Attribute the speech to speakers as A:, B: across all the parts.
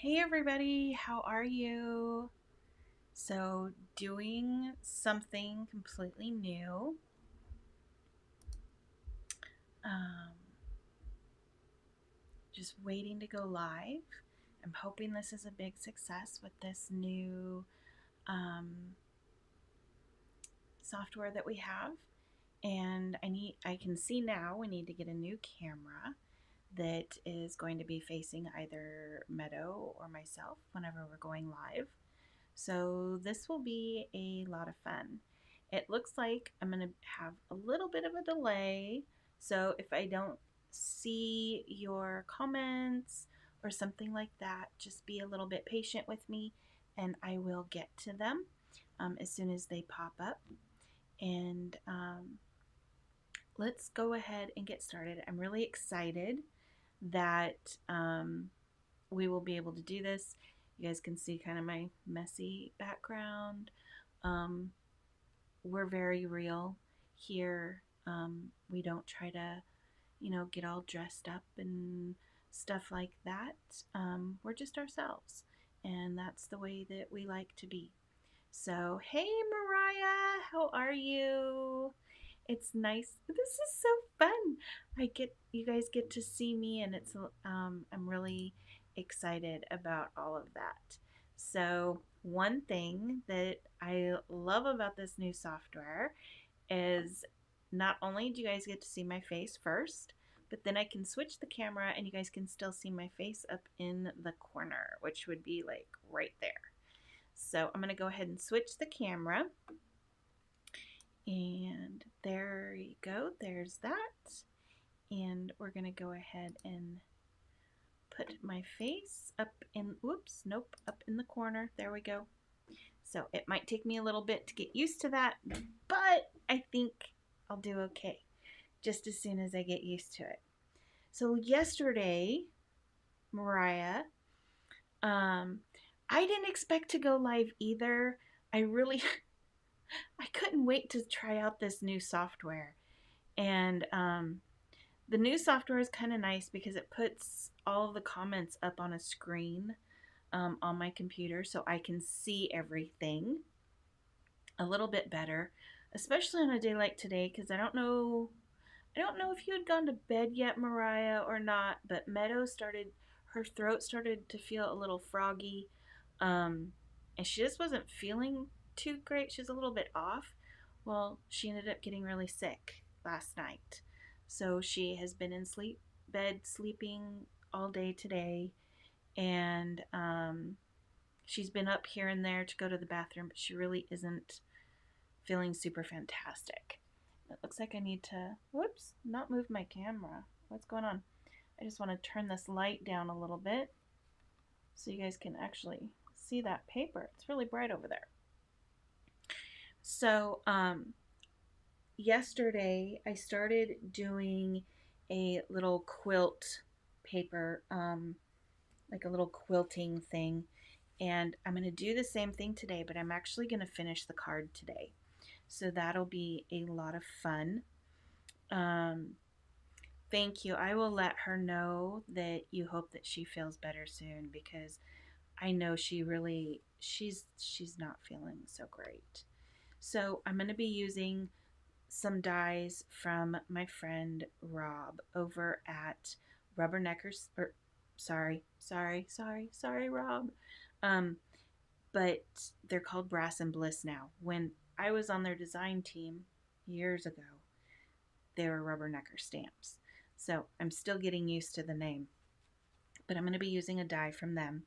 A: Hey everybody, how are you? So, doing something completely new. Um, just waiting to go live. I'm hoping this is a big success with this new um, software that we have. And I can see now we need to get a new camera that is going to be facing either Meadow or myself whenever we're going live. So this will be a lot of fun. It looks like I'm going to have a little bit of a delay. So if I don't see your comments or something like that, just be a little bit patient with me and I will get to them as soon as they pop up. And let's go ahead and get started. I'm really excited that we will be able to do this. You guys can see kind of my messy background. Um, we're very real here. We don't try to, get all dressed up and stuff like that. We're just ourselves, and that's the way that we like to be. So, hey, Mariah, how are you? It's nice. This is so fun. You guys get to see me, and I'm really excited about all of that. So, one thing that I love about this new software is not only do you guys get to see my face first, but then I can switch the camera and you guys can still see my face up in the corner, which would be like right there. So I'm going to go ahead and switch the camera. And there you go. There's that. And we're going to go ahead and put my face up in, whoops, nope, up in the corner. There we go. So it might take me a little bit to get used to that, but I think I'll do okay just as soon as I get used to it. So yesterday, Mariah, um, I didn't expect to go live either. I really, I couldn't wait to try out this new software. And the new software is kind of nice because it puts all of the comments up on a screen on my computer so I can see everything a little bit better, especially on a day like today because I don't know if you had gone to bed yet, Mariah, or not, but her throat started to feel a little froggy. And she just wasn't feeling too great. She's a little bit off. Well, she ended up getting really sick last night. So she has been in bed sleeping all day today. And she's been up here and there to go to the bathroom, but she really isn't feeling super fantastic. It looks like I need to, whoops, not move my camera. What's going on? I just want to turn this light down a little bit so you guys can actually see that paper. It's really bright over there. So, yesterday I started doing a little quilt paper, like a little quilting thing. And I'm going to do the same thing today, but I'm actually going to finish the card today. So that'll be a lot of fun. Um, Thank you. I will let her know that you hope that she feels better soon because I know she's not feeling so great. So I'm going to be using some dies from my friend Rob over at Rubberneckers, or sorry, Rob. Um, but they're called Brass and Bliss now. When I was on their design team years ago, they were Rubbernecker stamps. So I'm still getting used to the name. But I'm going to be using a die from them.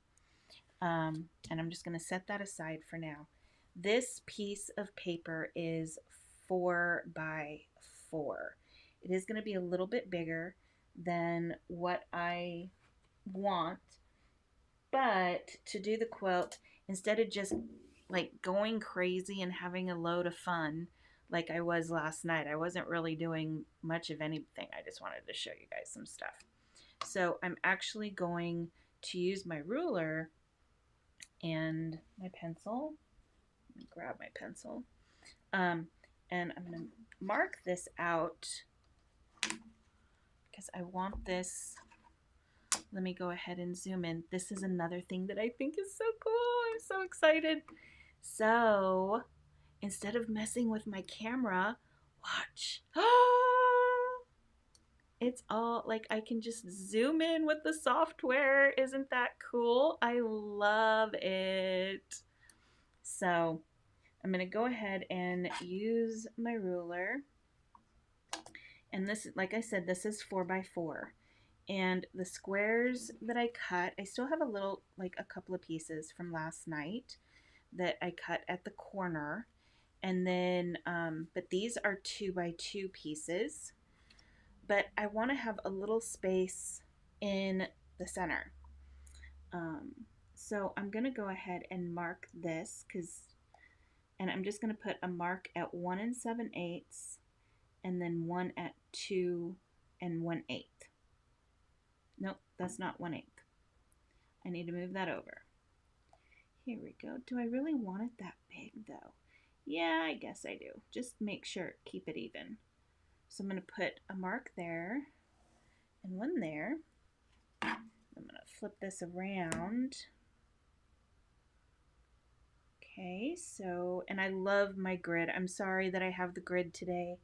A: And I'm just going to set that aside for now. This piece of paper is 4 by 4. It is going to be a little bit bigger than what I want. But to do the quilt, instead of just like going crazy and having a load of fun like I was last night, I wasn't really doing much of anything. I just wanted to show you guys some stuff. So I'm actually going to use my ruler and my pencil. Let me grab my pencil. And I'm going to mark this out because I want this Let me go ahead and zoom in. This is another thing that I think is so cool. I'm so excited. So instead of messing with my camera, watch. It's all like I can just zoom in with the software. Isn't that cool? I love it. So I'm going to go ahead and use my ruler. And this, like I said, this is 4x4. And the squares that I cut, I still have a little, like a couple of pieces from last night that I cut at the corner. And then, but these are 2x2 pieces. But I want to have a little space in the center. So I'm going to go ahead and mark this and I'm just going to put a mark at 1 7/8 and then 1 at 2 1/8. Nope, that's not 1/8. I need to move that over. Here we go. Do I really want it that big though? Yeah, I guess I do. Just make sure, keep it even. So I'm going to put a mark there and one there. I'm going to flip this around. Okay, so, and I love my grid. I'm sorry that I have the grid today,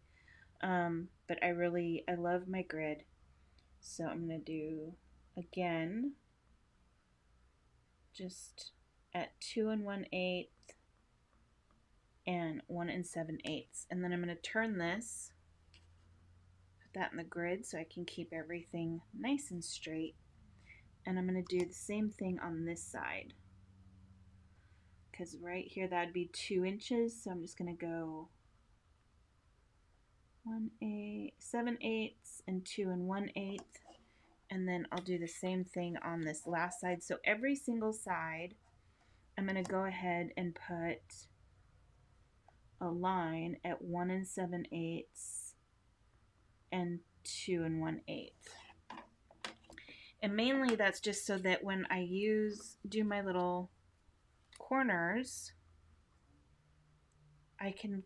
A: but I love my grid. So I'm going to do, again, just at 2 1/8 and 1 7/8. And then I'm going to turn this, put that in the grid so I can keep everything nice and straight. And I'm going to do the same thing on this side. Because right here that'd be 2 inches, so I'm just going to go 7/8 and 2 1/8, and then I'll do the same thing on this last side. So every single side, I'm going to go ahead and put a line at 1 7/8 and 2 1/8. And mainly that's just so that when I do my little corners, I can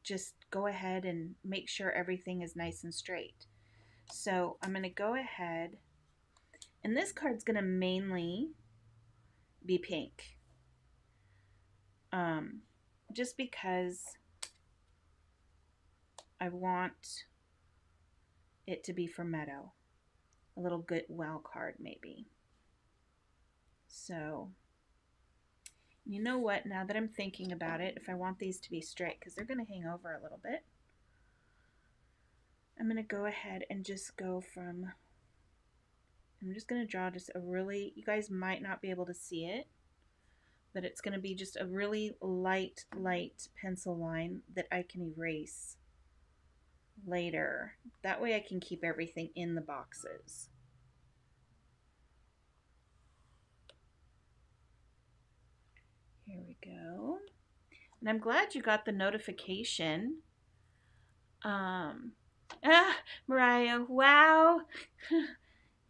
A: just go ahead and make sure everything is nice and straight. So I'm going to go ahead, and this card's going to mainly be pink. Just because I want it to be for Meadow. A little good wow card maybe. So you know what, now that I'm thinking about it, if I want these to be straight, because they're going to hang over a little bit, I'm going to go ahead and just go from, I'm just going to draw just a really, you guys might not be able to see it, but it's going to be just a really light pencil line that I can erase later. That way I can keep everything in the boxes. Here we go. And I'm glad you got the notification. Mariah, wow.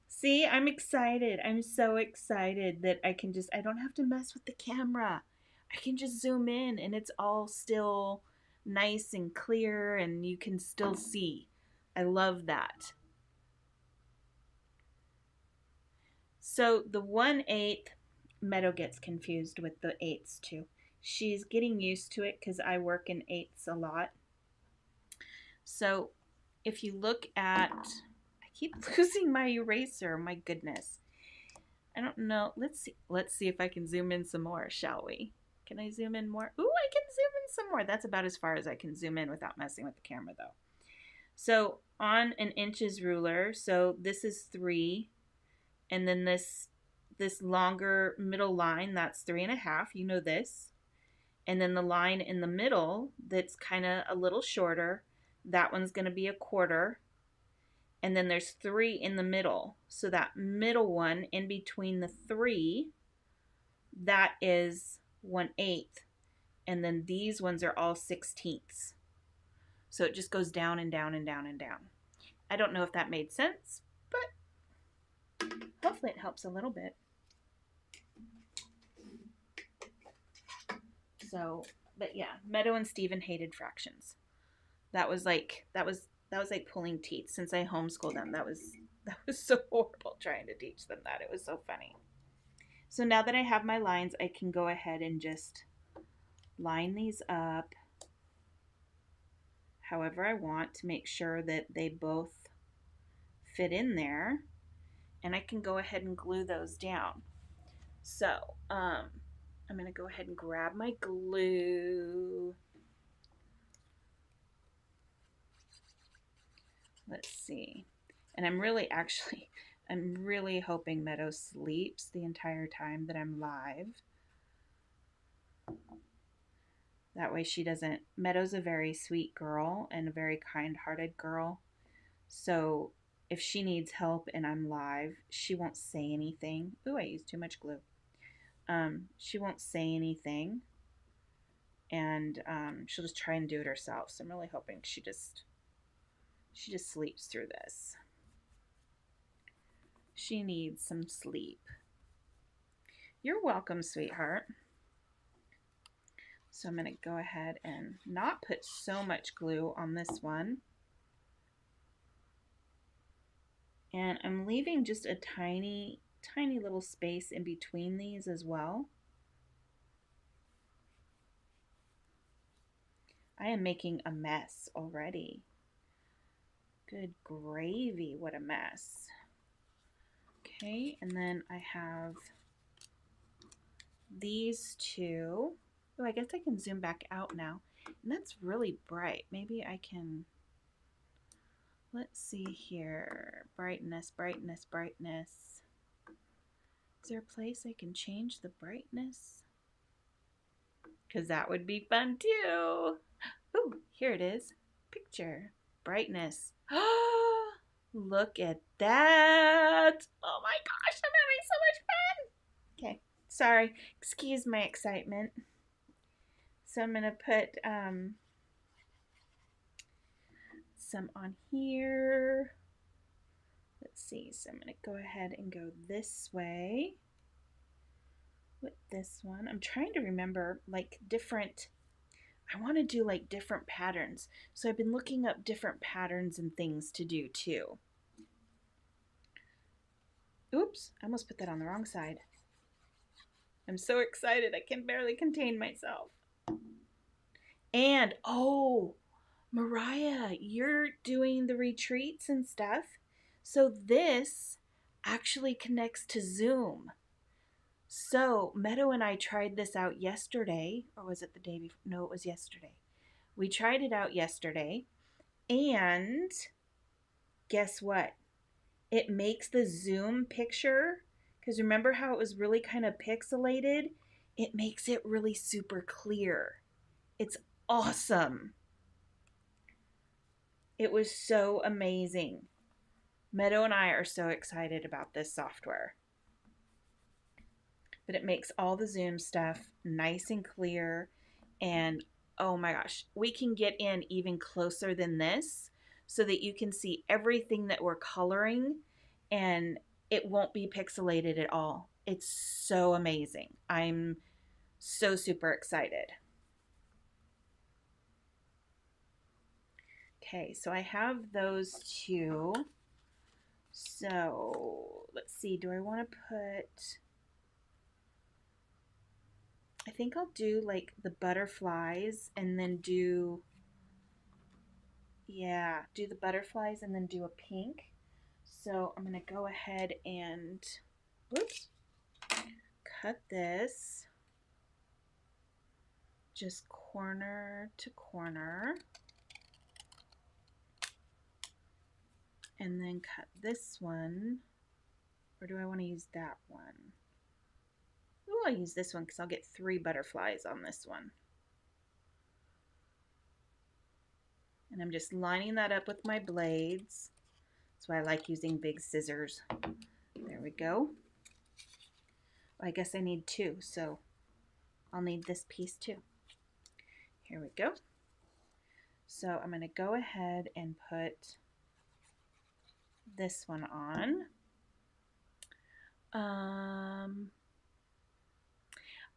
A: See, I'm excited. I'm so excited that I don't have to mess with the camera. I can just zoom in and it's all still nice and clear and you can still see. I love that. So the 1/8, Meadow gets confused with the 8s too. She's getting used to it because I work in 8s a lot. So if you look at, I keep losing my eraser, my goodness. I don't know. Let's see if I can zoom in some more, shall we? Can I zoom in more? Ooh, I can zoom in some more. That's about as far as I can zoom in without messing with the camera though. So on an inches ruler, so this is 3, and then this longer middle line, that's 3.5, you know this. And then the line in the middle that's kind of a little shorter, that one's going to be 1/4. And then there's 3 in the middle. So that middle one in between the 3, that is 1/8. And then these ones are all 16ths. So it just goes down and down and down and down. I don't know if that made sense, but hopefully it helps a little bit. So, but yeah, Meadow and Steven hated fractions. That was like pulling teeth since I homeschooled them. That was so horrible trying to teach them that. It was so funny. So now that I have my lines, I can go ahead and just line these up however I want to make sure that they both fit in there. And I can go ahead and glue those down. So I'm going to go ahead and grab my glue. Let's see. And I'm really hoping Meadow sleeps the entire time that I'm live. That way she doesn't, Meadow's a very sweet girl and a very kind-hearted girl. So if she needs help and I'm live, she won't say anything. Ooh, I used too much glue. She won't say anything. And she'll just try and do it herself. So I'm really hoping she just sleeps through this. She needs some sleep. You're welcome, sweetheart. So I'm going to go ahead and not put so much glue on this one. And I'm leaving just a tiny, tiny little space in between these as well. I am making a mess already. Good gravy, what a mess. Okay, and then I have these two. Oh, I guess I can zoom back out now. And that's really bright. Maybe I can, let's see here. Brightness, brightness, brightness. Is there a place I can change the brightness? Because that would be fun too. Oh, here it is. Picture. Brightness. Look at that. Oh my gosh, I'm having so much fun. Okay, sorry. Excuse my excitement. So I'm going to put some on here. Let's see. So I'm going to go ahead and go this way with this one. I'm trying to remember like different, I want to do like different patterns. So I've been looking up different patterns and things to do too. Oops, I almost put that on the wrong side. I'm so excited. I can barely contain myself. And, oh, Mariah, you're doing the retreats and stuff. So this actually connects to Zoom. So Meadow and I tried this out yesterday, or was it the day before? No, it was yesterday. We tried it out yesterday, and guess what? It makes the Zoom picture, because remember how it was really kind of pixelated? It makes it really super clear. It's awesome. It was so amazing. Meadow and I are so excited about this software. But it makes all the Zoom stuff nice and clear. And oh my gosh, we can get in even closer than this so that you can see everything that we're coloring and it won't be pixelated at all. It's so amazing. I'm so super excited. Okay, so I have those two. So let's see, do I want to put, I think I'll do like the butterflies and then do, yeah, do the butterflies and then do a pink. So I'm going to go ahead and, whoops, cut this just corner to corner. And then cut this one, or do I want to use that one? Oh, I'll use this one because I'll get 3 butterflies on this one. And I'm just lining that up with my blades. That's why I like using big scissors. There we go. I guess I need 2, so I'll need this piece too. Here we go. So I'm going to go ahead and put this one on.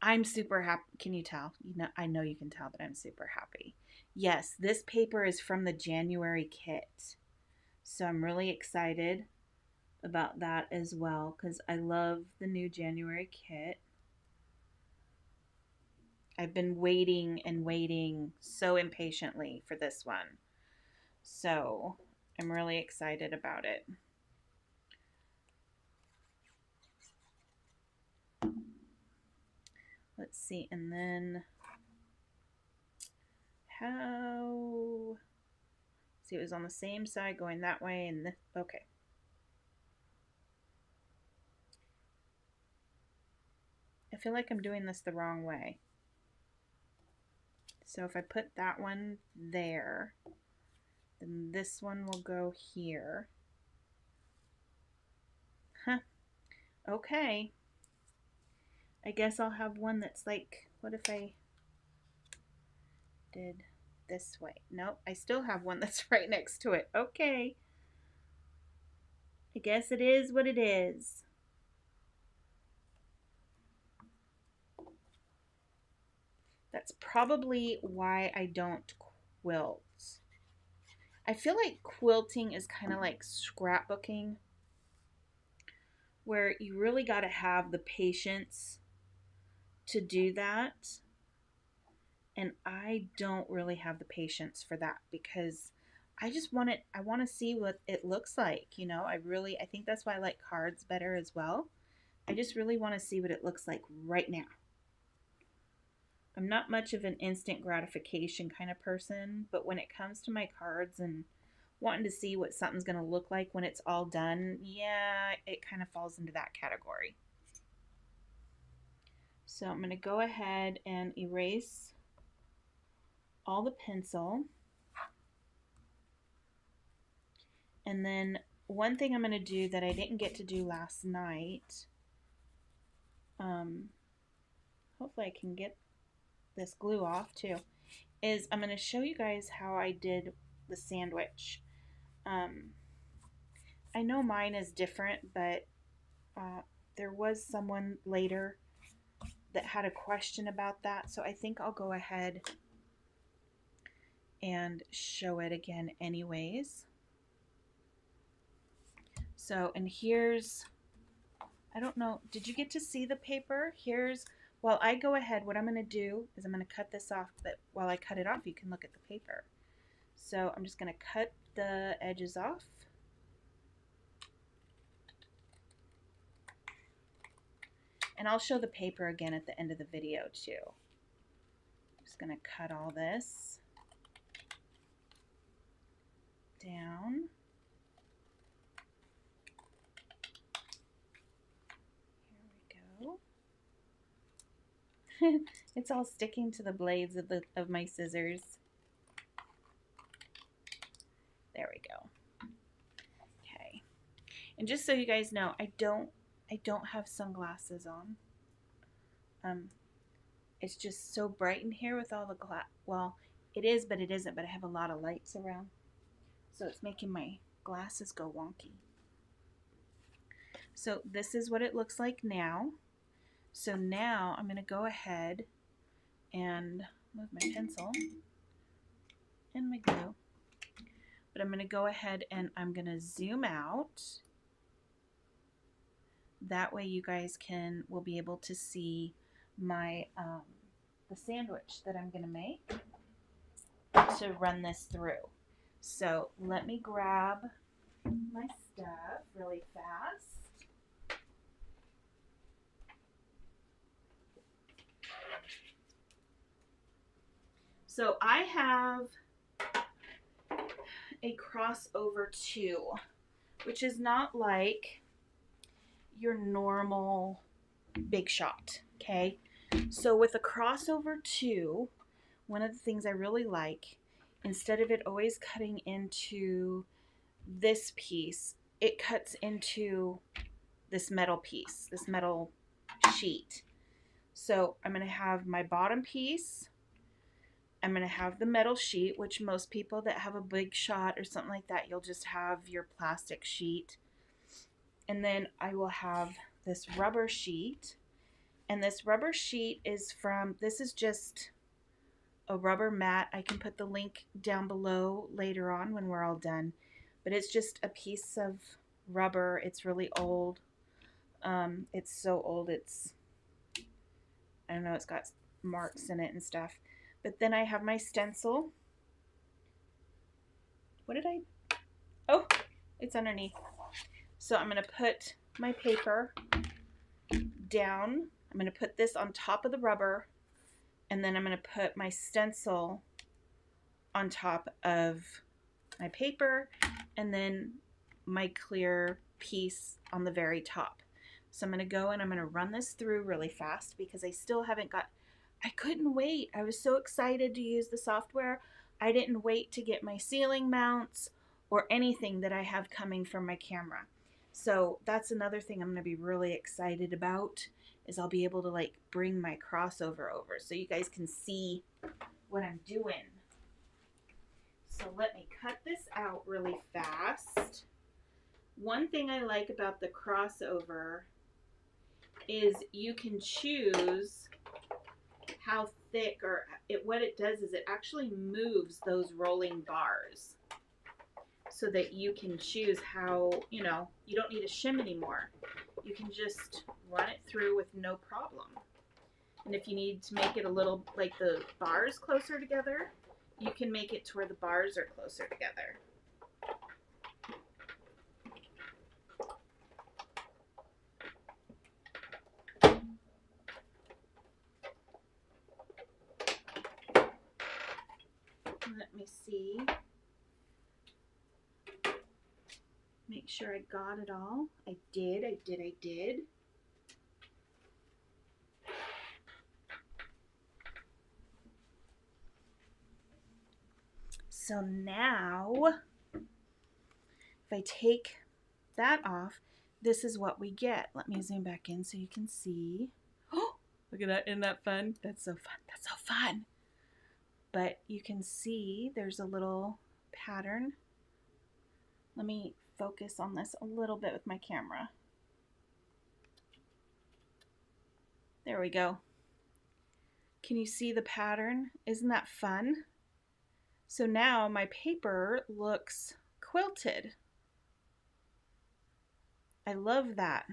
A: I'm super happy. Can you tell? You know, I know you can tell that I'm super happy. Yes, this paper is from the January kit. So I'm really excited. about that as well, because I love the new January kit. I've been waiting and waiting so impatiently for this one. So I'm really excited about it. Let's see, and then how, see, it was on the same side going that way and this, okay. I feel like I'm doing this the wrong way. So if I put that one there, then this one will go here. Huh. Okay. I guess I'll have one that's like, what if I did this way? Nope, I still have one that's right next to it. Okay. I guess it is what it is. That's probably why I don't quilt. I feel like quilting is kind of like scrapbooking, where you really got to have the patience to do that. And I don't really have the patience for that because I just want it, I want to see what it looks like, you know. I think that's why I like cards better as well. I just really want to see what it looks like right now. I'm not much of an instant gratification kind of person, but when it comes to my cards and wanting to see what something's going to look like when it's all done, yeah, it kind of falls into that category. So I'm going to go ahead and erase all the pencil. And then one thing I'm going to do that I didn't get to do last night, hopefully I can get this glue off too, is I'm going to show you guys how I did the sandwich. I know mine is different, but there was someone later that had a question about that, so I think I'll go ahead and show it again anyways. So, and here's, I don't know, did you get to see the paper? Here's, while I go ahead, what I'm going to do is I'm going to cut this off, but while I cut it off, you can look at the paper. So I'm just going to cut the edges off. And I'll show the paper again at the end of the video too. I'm just going to cut all this down. Here we go. It's all sticking to the blades of my scissors. There we go. Okay. And just so you guys know, I don't have sunglasses on. It's just so bright in here with all the glass. Well, it is, but it isn't, but I have a lot of lights around. So it's making my glasses go wonky. So this is what it looks like now. So now I'm going to go ahead and move my pencil and my glue. But I'm going to go ahead and I'm going to zoom out. That way you guys will be able to see my the sandwich that I'm going to make to run this through. So let me grab my stuff really fast. So I have a crossover 2, which is not like your normal Big Shot, okay? So with a crossover 2, one of the things I really like, instead of it always cutting into this piece, it cuts into this metal piece, this metal sheet. So I'm going to have my bottom piece, I'm going to have the metal sheet, which most people that have a Big Shot or something like that, you'll just have your plastic sheet. And then I will have this rubber sheet. And this rubber sheet is this is just a rubber mat. I can put the link down below later on when we're all done. But it's just a piece of rubber. It's really old. It's so old. I don't know, it's got marks in it and stuff. But then I have my stencil. What did I? Oh, it's underneath. So I'm going to put my paper down. I'm going to put this on top of the rubber, and then I'm going to put my stencil on top of my paper, and then my clear piece on the very top. So I'm going to go and I'm going to run this through really fast because I still haven't got, I couldn't wait. I was so excited to use the software. I didn't wait to get my ceiling mounts or anything that I have coming from my camera. So that's another thing I'm going to be really excited about, is I'll be able to like bring my crossover over so you guys can see what I'm doing. So let me cut this out really fast. One thing I like about the crossover is you can choose how thick, or what it does is it actually moves those rolling bars so that you can choose how, you know, you don't need a shim anymore. You can just run it through with no problem. And if you need to make it a little, like the bars closer together, you can make it to where the bars are closer together. Let me see. Make sure I got it all. I did. So now, if I take that off, this is what we get. Let me zoom back in so you can see. Oh, look at that. Isn't that fun? That's so fun. That's so fun. But you can see there's a little pattern. Let me focus on this a little bit with my camera. There we go. Can you see the pattern? Isn't that fun? So now my paper looks quilted. I love that.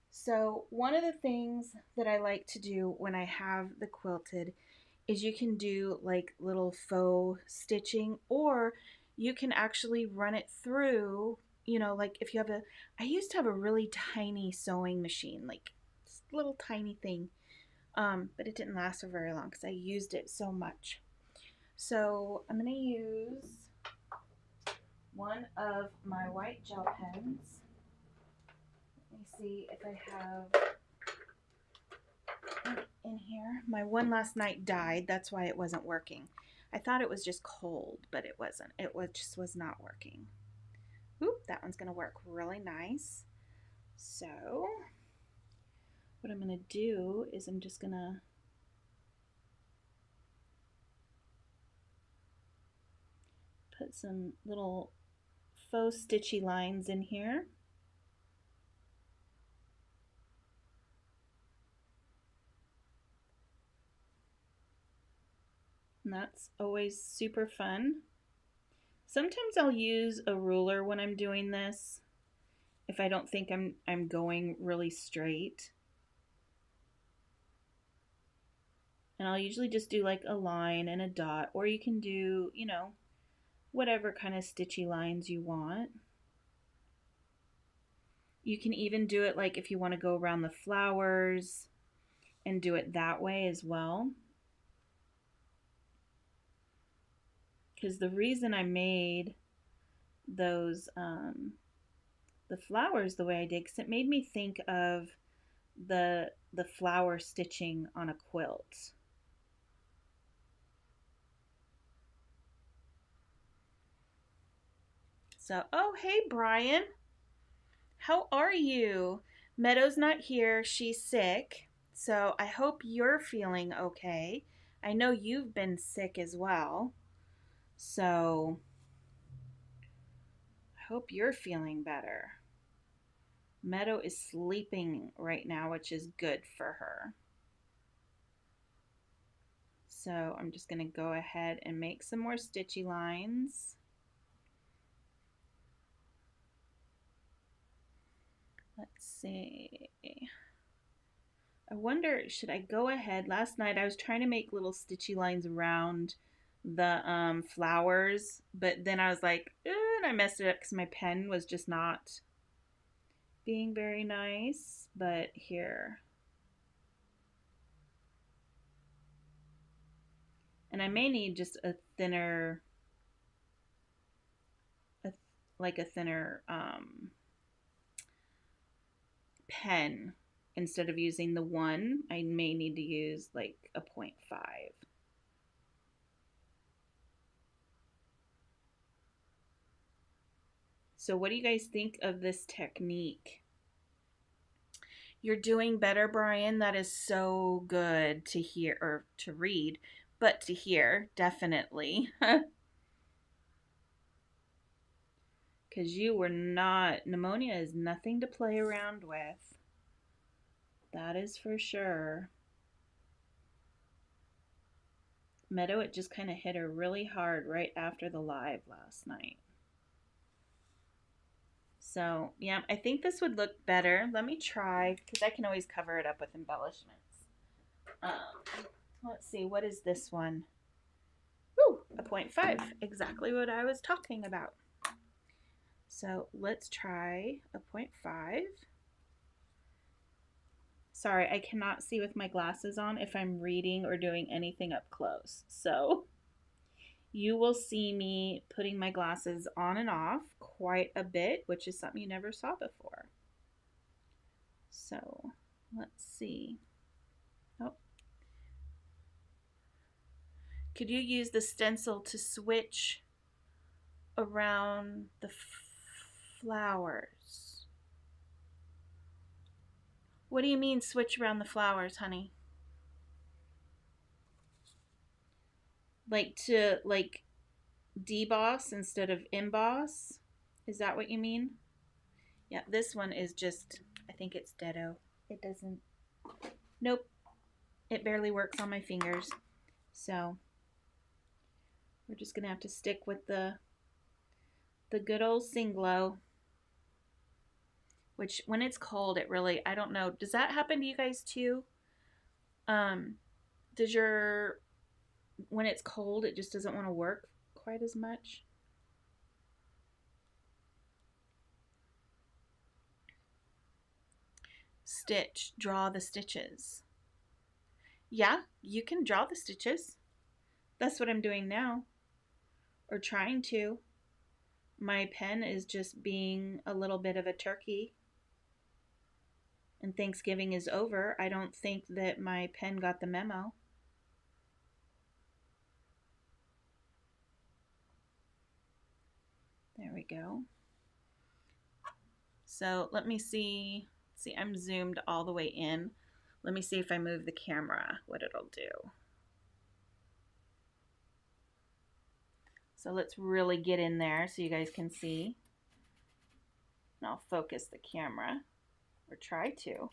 A: So one of the things that I like to do when I have the quilted is you can do like little faux stitching, or you can actually run it through, you know, like if you have I used to have a really tiny sewing machine, like this little tiny thing, but it didn't last for very long because I used it so much. So I'm going to use one of my white gel pens. Let me see if I have in here. My one last night died. That's why it wasn't working. I thought it was just cold, but it wasn't. It just was not working. Oop, that one's going to work really nice. So what I'm going to do is I'm just going to put some little faux stitchy lines in here. And that's always super fun. Sometimes I'll use a ruler when I'm doing this if I don't think I'm going really straight. And I'll usually just do like a line and a dot, or you can do, you know, whatever kind of stitchy lines you want. You can even do it like if you want to go around the flowers and do it that way as well. Because the reason I made those the flowers the way I did, because it made me think of the flower stitching on a quilt. So, oh, hey, Brian. How are you? Meadow's not here. She's sick. So I hope you're feeling okay. I know you've been sick as well. So I hope you're feeling better. Meadow is sleeping right now, which is good for her. So I'm just going to go ahead and make some more stitchy lines. see. I wonder, should I go ahead? Last night I was trying to make little stitchy lines around the flowers, but then I was like, and I messed it up because my pen was just not being very nice. But here. And I may need just a thinner, like a thinner pen. Instead of using the 1, I may need to use like a 0.5. So what do you guys think of this technique? You're doing better, Brian. That is so good to hear, or to read, but to hear, definitely. Because you were not, pneumonia is nothing to play around with. That is for sure. Meadow, it just kind of hit her really hard right after the live last night. So, yeah, I think this would look better. Let me try, because I can always cover it up with embellishments. Let's see, what is this one? Ooh, a 0.5, exactly what I was talking about. So let's try a 0.5. Sorry, I cannot see with my glasses on if I'm reading or doing anything up close. So you will see me putting my glasses on and off quite a bit, which is something you never saw before. So let's see. Oh. Could you use the stencil to switch around the flowers? What do you mean switch around the flowers, honey? Like to deboss instead of emboss? Is that what you mean? Yeah, this one is just, I think it's deado. It doesn't, nope. It barely works on my fingers. So we're just gonna have to stick with the good old Singlo. Which when it's cold, it really, I don't know. Does that happen to you guys too? Does your, when it's cold, it just doesn't want to work quite as much? Stitch, draw the stitches. Yeah, you can draw the stitches. That's what I'm doing now, or trying to. My pen is just being a little bit of a turkey. And Thanksgiving is over. I don't think that my pen got the memo. There we go. So let me see. See, I'm zoomed all the way in. Let me see if I move the camera, what it'll do. So let's really get in there so you guys can see. And I'll focus the camera, or try to.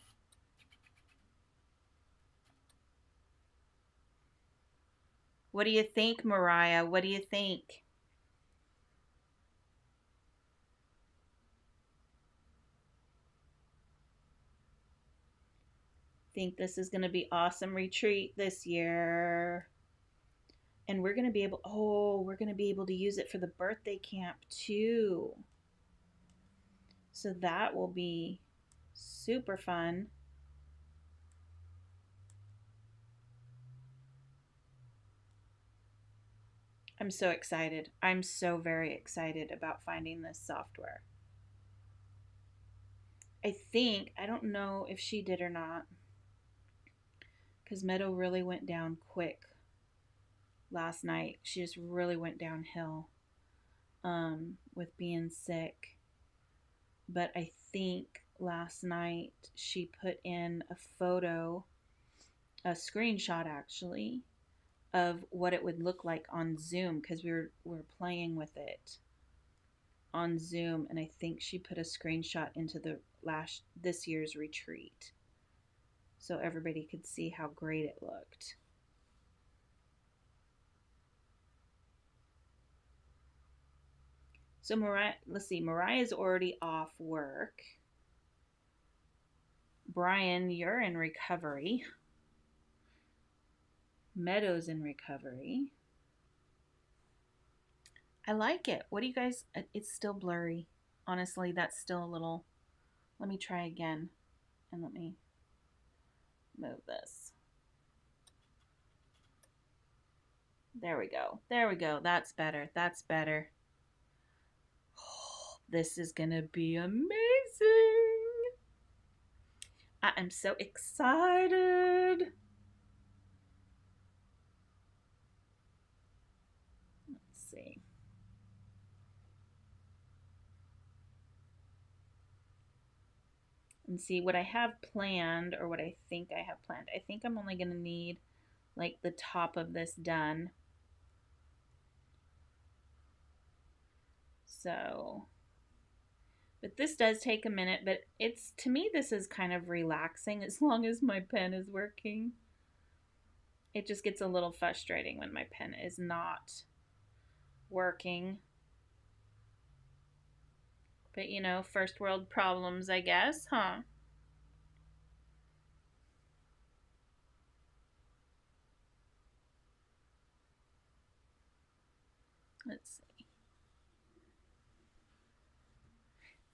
A: What do you think, Mariah? What do you think? Think this is going to be awesome retreat this year. And we're going to be able, we're going to be able to use it for the birthday camp too. So that will be super fun. I'm so excited. I'm so very excited about finding this software. I think, I don't know if she did or not, because Meadow really went down quick last night. She just really went downhill with being sick. But I think last night she put in a photo, a screenshot actually, of what it would look like on Zoom, because we were playing with it on Zoom, and I think she put a screenshot into this year's retreat so everybody could see how great it looked. So Mariah, let's see, Mariah's already off work. Brian, you're in recovery. Meadow's in recovery. I like it. What do you guys, it's still blurry. Honestly, that's still a little, let me try again. And let me move this. There we go. There we go. That's better. That's better. Oh, this is going to be amazing. I am so excited. Let's see. And see what I have planned, or what I think I have planned. I think I'm only going to need like the top of this done. So, but this does take a minute, but it's, to me, this is kind of relaxing as long as my pen is working. It just gets a little frustrating when my pen is not working. But you know, first world problems, I guess, huh? Let's see.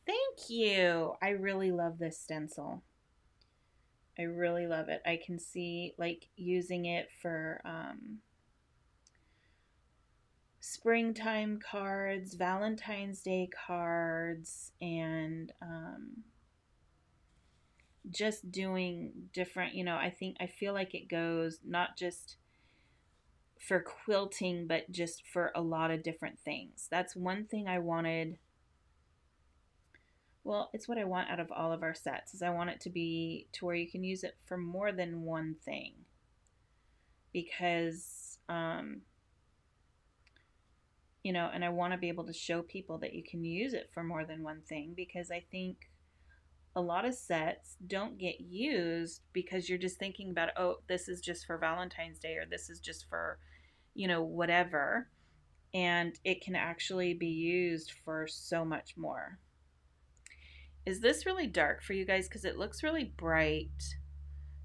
A: Thank you. I really love this stencil. I really love it. I can see like using it for springtime cards, Valentine's Day cards, and just doing different, you know, I feel like it goes not just for quilting, but just for a lot of different things. That's one thing I wanted. Well, it's what I want out of all of our sets, is I want it to be to where you can use it for more than one thing. Because you know, and I want to be able to show people that you can use it for more than one thing, because I think a lot of sets don't get used because you're just thinking about, oh, this is just for Valentine's Day, or this is just for, you know, whatever. And it can actually be used for so much more. Is this really dark for you guys? Because it looks really bright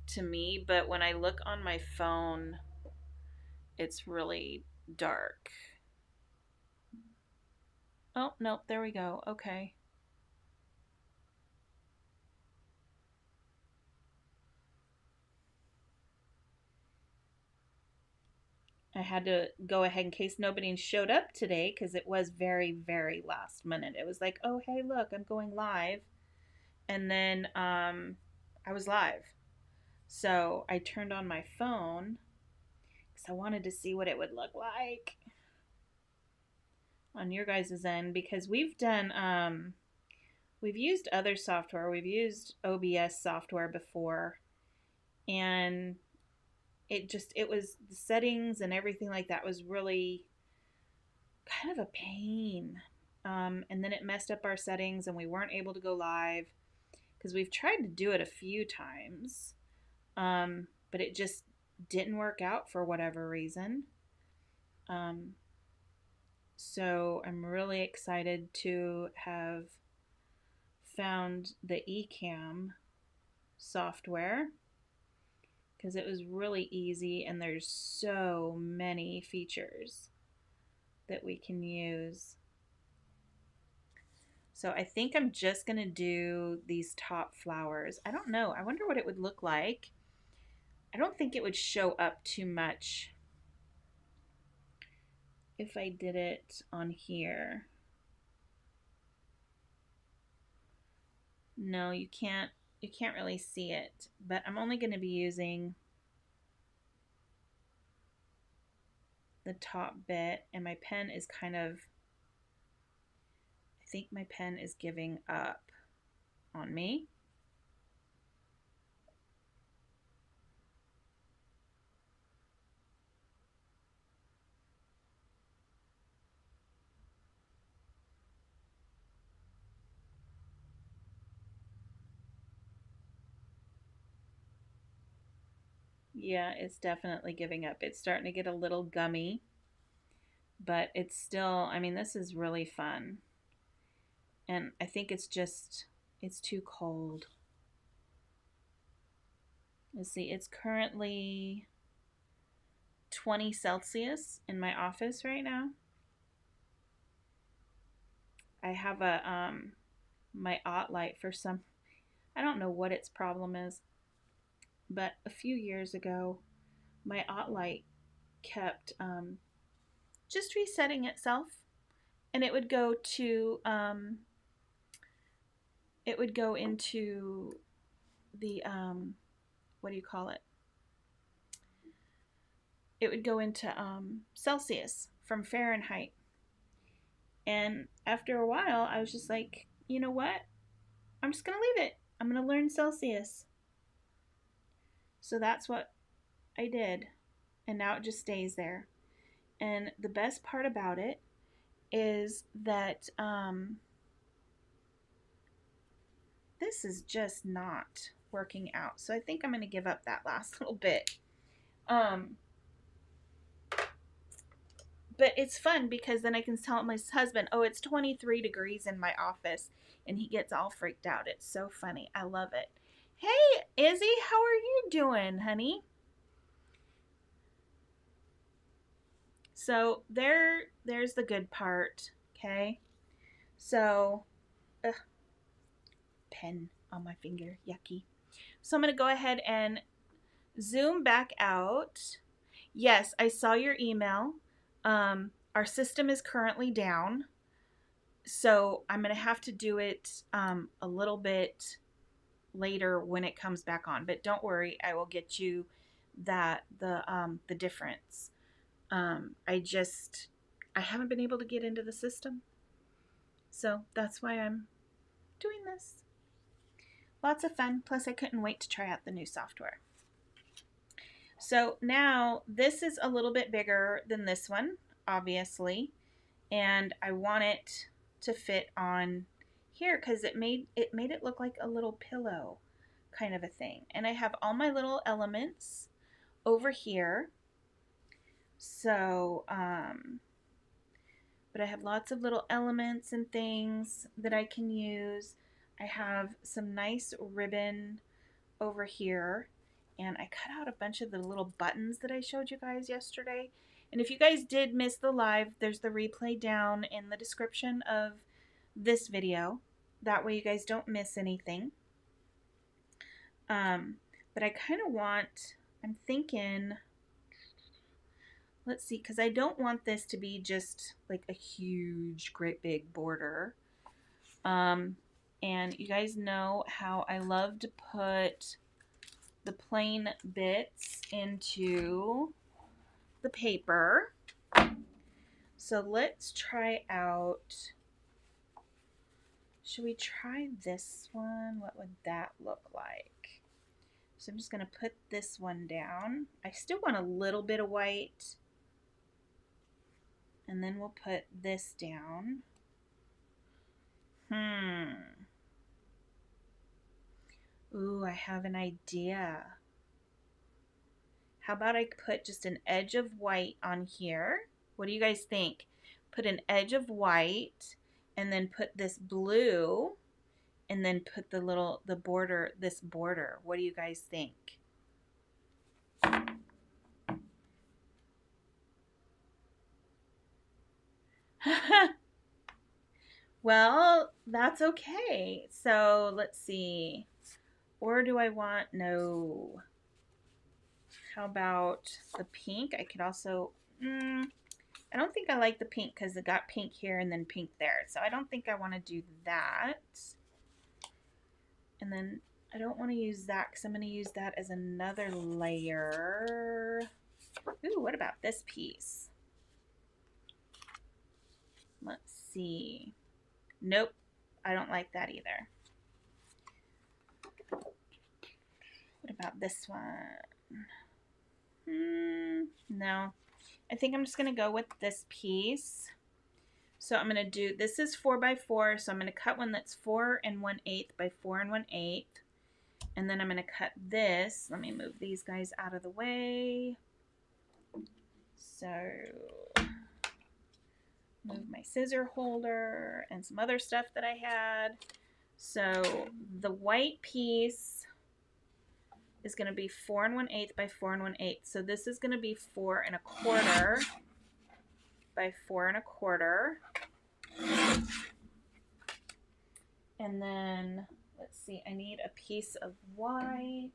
A: to me, but when I look on my phone, it's really dark. Oh, nope, there we go. Okay. I had to go ahead in case nobody showed up today, because it was very, very last minute. It was like, oh, hey, look, I'm going live. And then I was live. So I turned on my phone because I wanted to see what it would look like on your guys' end, because we've used other software. We've used OBS software before, and it was the settings and everything like that was really kind of a pain. And then it messed up our settings and we weren't able to go live, because we've tried to do it a few times, but it just didn't work out for whatever reason. So I'm really excited to have found the eCam software, because it was really easy and there's so many features that we can use. So I think I'm just going to do these top flowers. I don't know. I wonder what it would look like. I don't think it would show up too much if I did it on here. No, you can't really see it, but I'm only going to be using the top bit, and my pen is kind of, I think my pen is giving up on me. Yeah, it's definitely giving up. It's starting to get a little gummy, but it's still, I mean, this is really fun. And I think it's just, it's too cold. let's see, it's currently 20 Celsius in my office right now. I have a my light for some, I don't know what its problem is, but a few years ago my light kept just resetting itself, and it would go to it would go into the what do you call it? It would go into Celsius from Fahrenheit. And after a while, I was just like, you know what? I'm just going to leave it. I'm going to learn Celsius. So that's what I did. And now it just stays there. And the best part about it is that this is just not working out. So I think I'm going to give up that last little bit. But it's fun because then I can tell my husband, oh, it's 23 degrees in my office, and he gets all freaked out. It's so funny. I love it. Hey, Izzy, how are you doing, honey? So there's the good part, okay? So, pen on my finger, yucky. So I'm going to go ahead and zoom back out. Yes, I saw your email. Our system is currently down, so I'm going to have to do it a little bit later when it comes back on. But don't worry, I will get you the difference. I haven't been able to get into the system, so that's why I'm doing this. Lots of fun. Plus, I couldn't wait to try out the new software. So now this is a little bit bigger than this one, obviously, and I want it to fit on here because it made it look like a little pillow kind of a thing. And I have all my little elements over here. So, but I have lots of little elements and things that I can use. I have some nice ribbon over here, and I cut out a bunch of the little buttons that I showed you guys yesterday. And if you guys did miss the live, there's the replay down in the description of this video. That way you guys don't miss anything. But I kind of want, I'm thinking, let's see, because I don't want this to be just like a huge, great big border. And you guys know how I love to put the plain bits into the paper. So let's try out, should we try this one? What would that look like? So I'm just going to put this one down. I still want a little bit of white. And then we'll put this down. Ooh, I have an idea. How about I put just an edge of white on here? What do you guys think? Put an edge of white and then put this blue and then put the border, this border. What do you guys think? Well, that's okay. So let's see. Or do I want, no. How about the pink? I could also, I don't think I like the pink because it got pink here and then pink there. So I don't think I want to do that. And then I don't want to use that because I'm going to use that as another layer. Ooh, what about this piece? Let's see. Nope, I don't like that either. What about this one? No. I think I'm just going to go with this piece. So I'm going to do, this is 4 by 4, so I'm going to cut one that's 4 1/8 by 4 1/8. And then I'm going to cut this. Let me move these guys out of the way. So move my scissor holder and some other stuff that I had. So the white piece is going to be 4 1/8 by 4 1/8. So this is going to be 4 1/4 by 4 1/4. And then, let's see, I need a piece of white.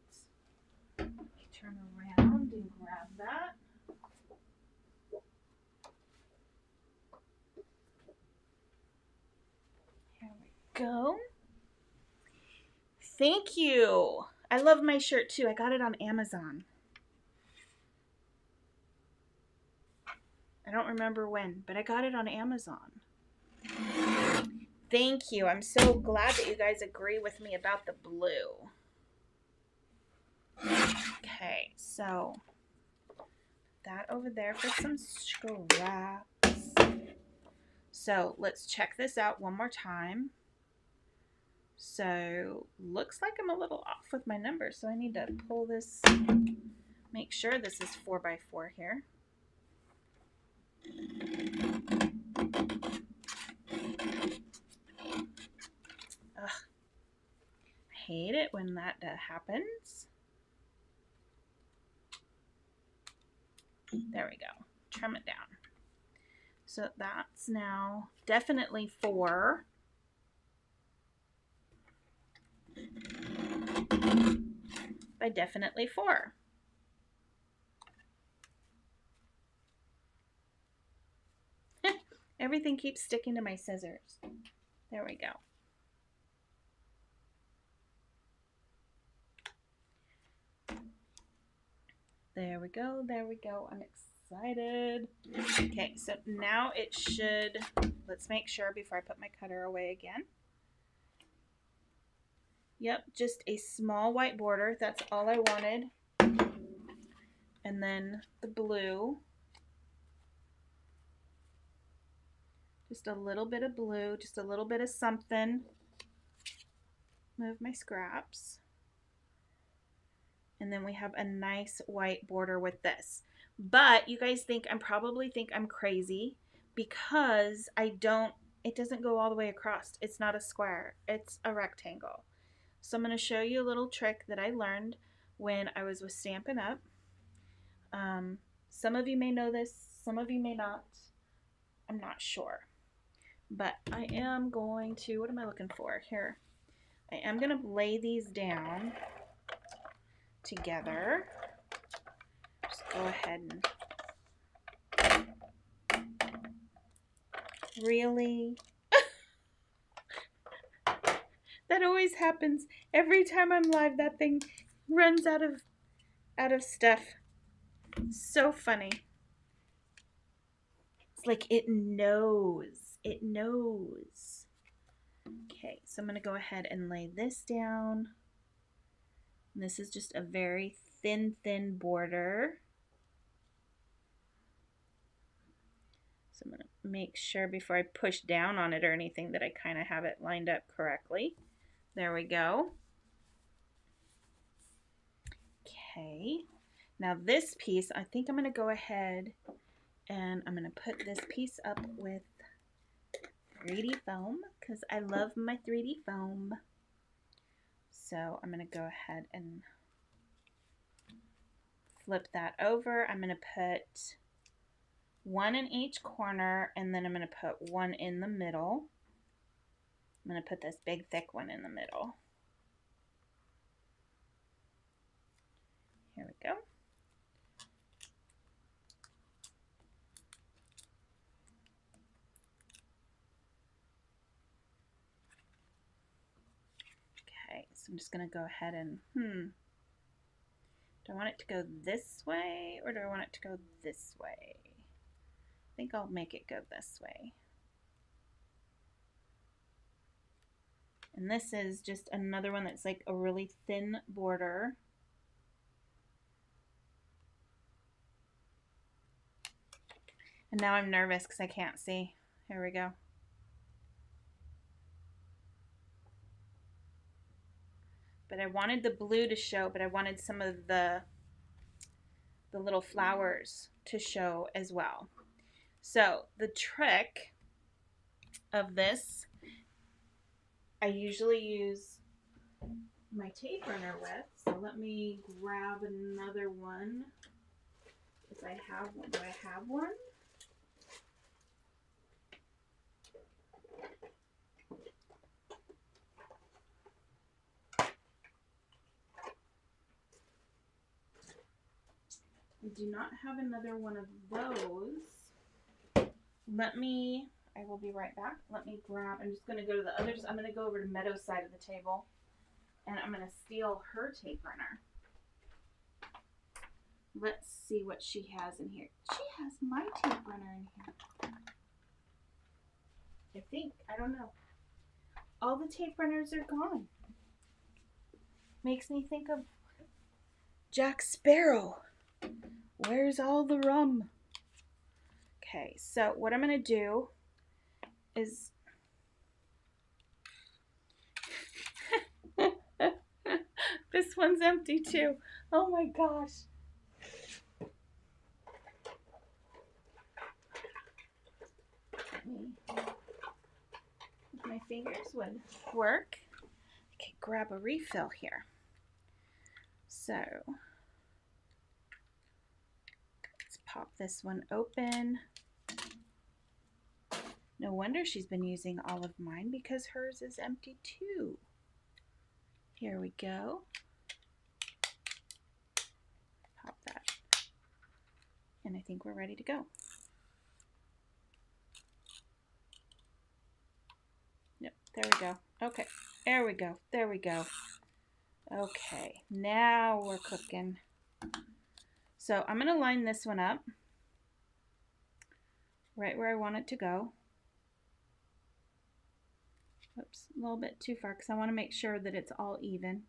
A: Let me turn around and grab that. Here we go. Thank you. I love my shirt too. I got it on Amazon. I don't remember when, but I got it on Amazon. Thank you. I'm so glad that you guys agree with me about the blue. Okay, so that over there for some scraps. So let's check this out one more time. So looks like I'm a little off with my numbers, so I need to pull this, make sure this is 4 by 4 here. Ugh. I hate it when that happens. There we go. Trim it down. So that's now definitely 4 by definitely 4. Everything keeps sticking to my scissors. There we go. There we go. There we go. I'm excited. Okay, so now it should, let's make sure before I put my cutter away again. Yep, just a small white border. That's all I wanted. And then the blue. Just a little bit of blue, just a little bit of something. Move my scraps. And then we have a nice white border with this. But you guys probably think I'm crazy because it doesn't go all the way across. It's not a square, it's a rectangle. So I'm going to show you a little trick that I learned when I was with Stampin' Up. Some of you may know this, some of you may not. I'm not sure. But I am going to, what am I looking for here? I am going to lay these down together. Just go ahead and really. That always happens every time I'm live. That thing runs out of stuff. So funny. It's like it knows. It knows. Okay, so I'm going to go ahead and lay this down. And this is just a very thin border. So I'm going to make sure before I push down on it or anything that I kind of have it lined up correctly. There we go. Okay, now this piece, I think I'm going to go ahead and I'm going to put this piece up with 3D foam because I love my 3D foam. So I'm going to go ahead and flip that over. I'm going to put 1 in each corner and then I'm going to put 1 in the middle. I'm going to put this big thick one in the middle. Here we go. Okay, so I'm just going to go ahead and, do I want it to go this way or do I want it to go this way? I think I'll make it go this way. And this is just another one that's like a really thin border. And now I'm nervous because I can't see. Here we go. But I wanted the blue to show, but I wanted some of the little flowers to show as well. So the trick of this, I usually use my tape runner with. So let me grab another one. If I have one. Do I have one? I do not have another one of those. I will be right back. Let me grab, I'm just going to go to the others. I'm going to go over to Meadow's side of the table and I'm going to steal her tape runner. Let's see what she has in here. She has my tape runner in here. I think. I don't know. All the tape runners are gone. Makes me think of Jack Sparrow. Where's all the rum? Okay, so what I'm going to do is... This one's empty too. Oh my gosh. If my fingers would work, I could grab a refill here. So let's pop this one open. No wonder she's been using all of mine because hers is empty too. Here we go. Pop that. And I think we're ready to go. Yep, there we go. Okay, there we go. There we go. Okay, now we're cooking. So I'm going to line this one up right where I want it to go. Oops, a little bit too far because I want to make sure that it's all even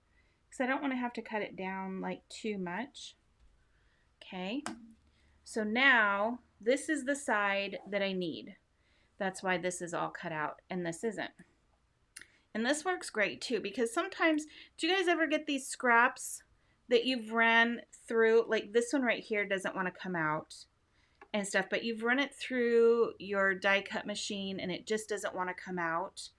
A: because I don't want to have to cut it down like too much. Okay, so now this is the side that I need. That's why this is all cut out and this isn't. And this works great too because sometimes, do you guys ever get these scraps that you've ran through? Like this one right here doesn't want to come out and stuff, but you've run it through your die cut machine and it just doesn't want to come out.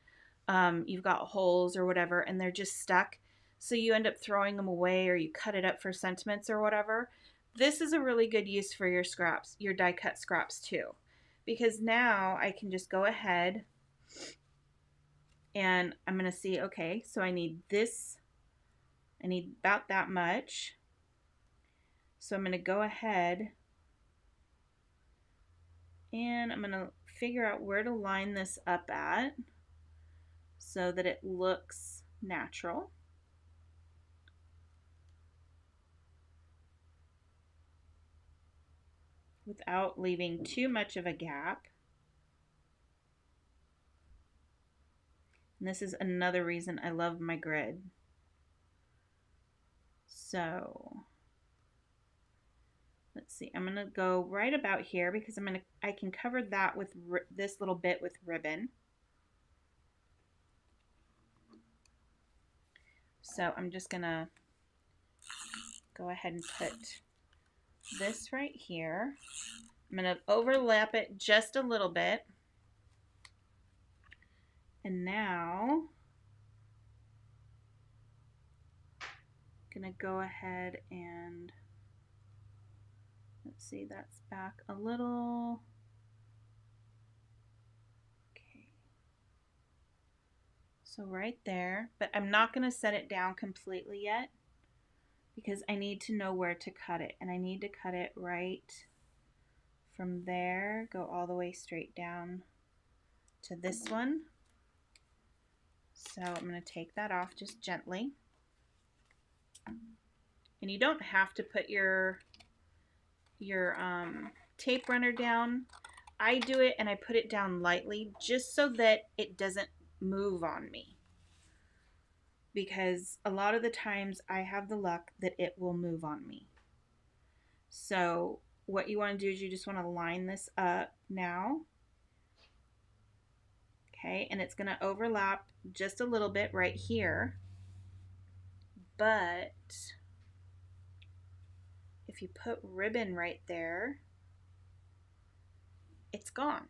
A: You've got holes or whatever and they're just stuck. So you end up throwing them away or you cut it up for sentiments or whatever. This is a really good use for your scraps, your die cut scraps too. Because now I can just go ahead and I'm going to see, okay, so I need this. I need about that much. So I'm going to go ahead and I'm going to figure out where to line this up at so that it looks natural. Without leaving too much of a gap. And this is another reason I love my grid. So let's see, I'm gonna go right about here because I can cover that with this little bit with ribbon. So I'm just gonna go ahead and put this right here. I'm gonna overlap it just a little bit. And now I'm gonna go ahead and let's see, that's back a little. Okay. So right there, but I'm not gonna set it down completely yet because I need to know where to cut it. And I need to cut it right from there, go all the way straight down to this one. So I'm going to take that off just gently. And you don't have to put your tape runner down. I do it and I put it down lightly just so that it doesn't move on me. Because a lot of the times I have the luck that it will move on me. So what you want to do is you just want to line this up now. Okay, and it's going to overlap just a little bit right here. But if you put ribbon right there, it's gone.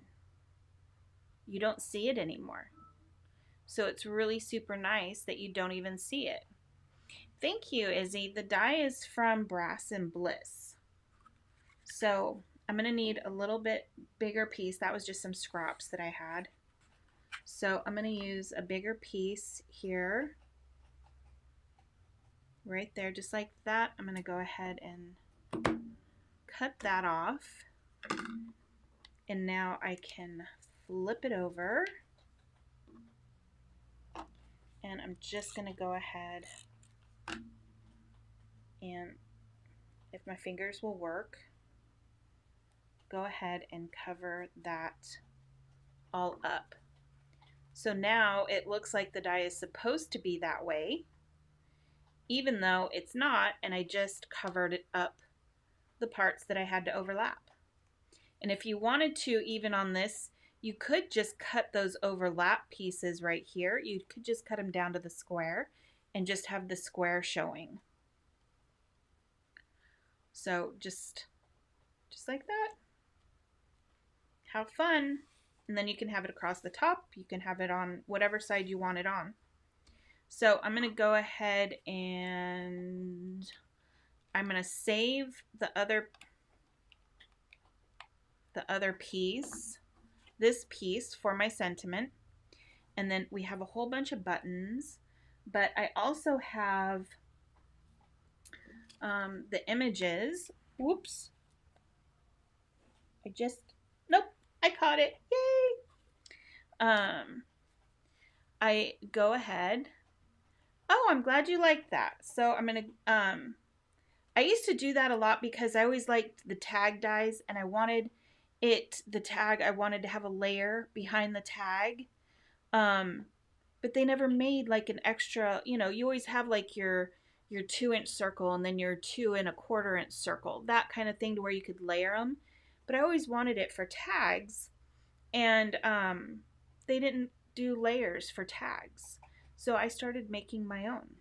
A: You don't see it anymore. So it's really super nice that you don't even see it. Thank you, Izzy. The die is from Brass and Bliss. So I'm going to need a little bit bigger piece. That was just some scraps that I had. So I'm going to use a bigger piece here. Right there, just like that. I'm going to go ahead and cut that off. And now I can flip it over. And I'm just going to go ahead and, if my fingers will work, go ahead and cover that all up. So now it looks like the die is supposed to be that way, even though it's not, and I just covered it up the parts that I had to overlap. And if you wanted to, even on this, you could just cut those overlap pieces right here. You could just cut them down to the square and just have the square showing. So just like that. Have fun. And then you can have it across the top. You can have it on whatever side you want it on. So I'm going to go ahead and I'm going to save the other piece, this piece, for my sentiment. And then we have a whole bunch of buttons, but I also have the images. Whoops. Nope, I caught it. Yay! I go ahead. Oh, I'm glad you liked that. So I'm going to, I used to do that a lot because I always liked the tag dies, and I wanted I wanted to have a layer behind the tag. But they never made like an extra, you always have like your 2-inch circle and then your 2 1/4 inch circle, that kind of thing, to where you could layer them. But I always wanted it for tags, and they didn't do layers for tags. So I started making my own.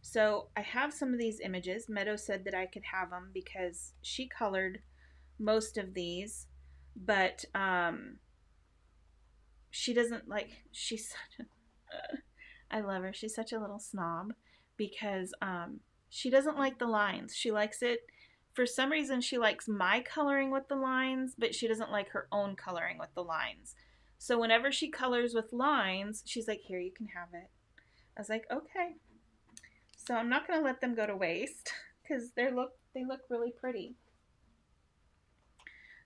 A: So I have some of these images. Meadow said that I could have them because she colored most of these, but she doesn't like, she's such a, I love her. She's such a little snob because she doesn't like the lines. She likes it, for some reason she likes my coloring with the lines, but she doesn't like her own coloring with the lines. So whenever she colors with lines, she's like, here, you can have it. I was like, okay. So I'm not going to let them go to waste because they look really pretty.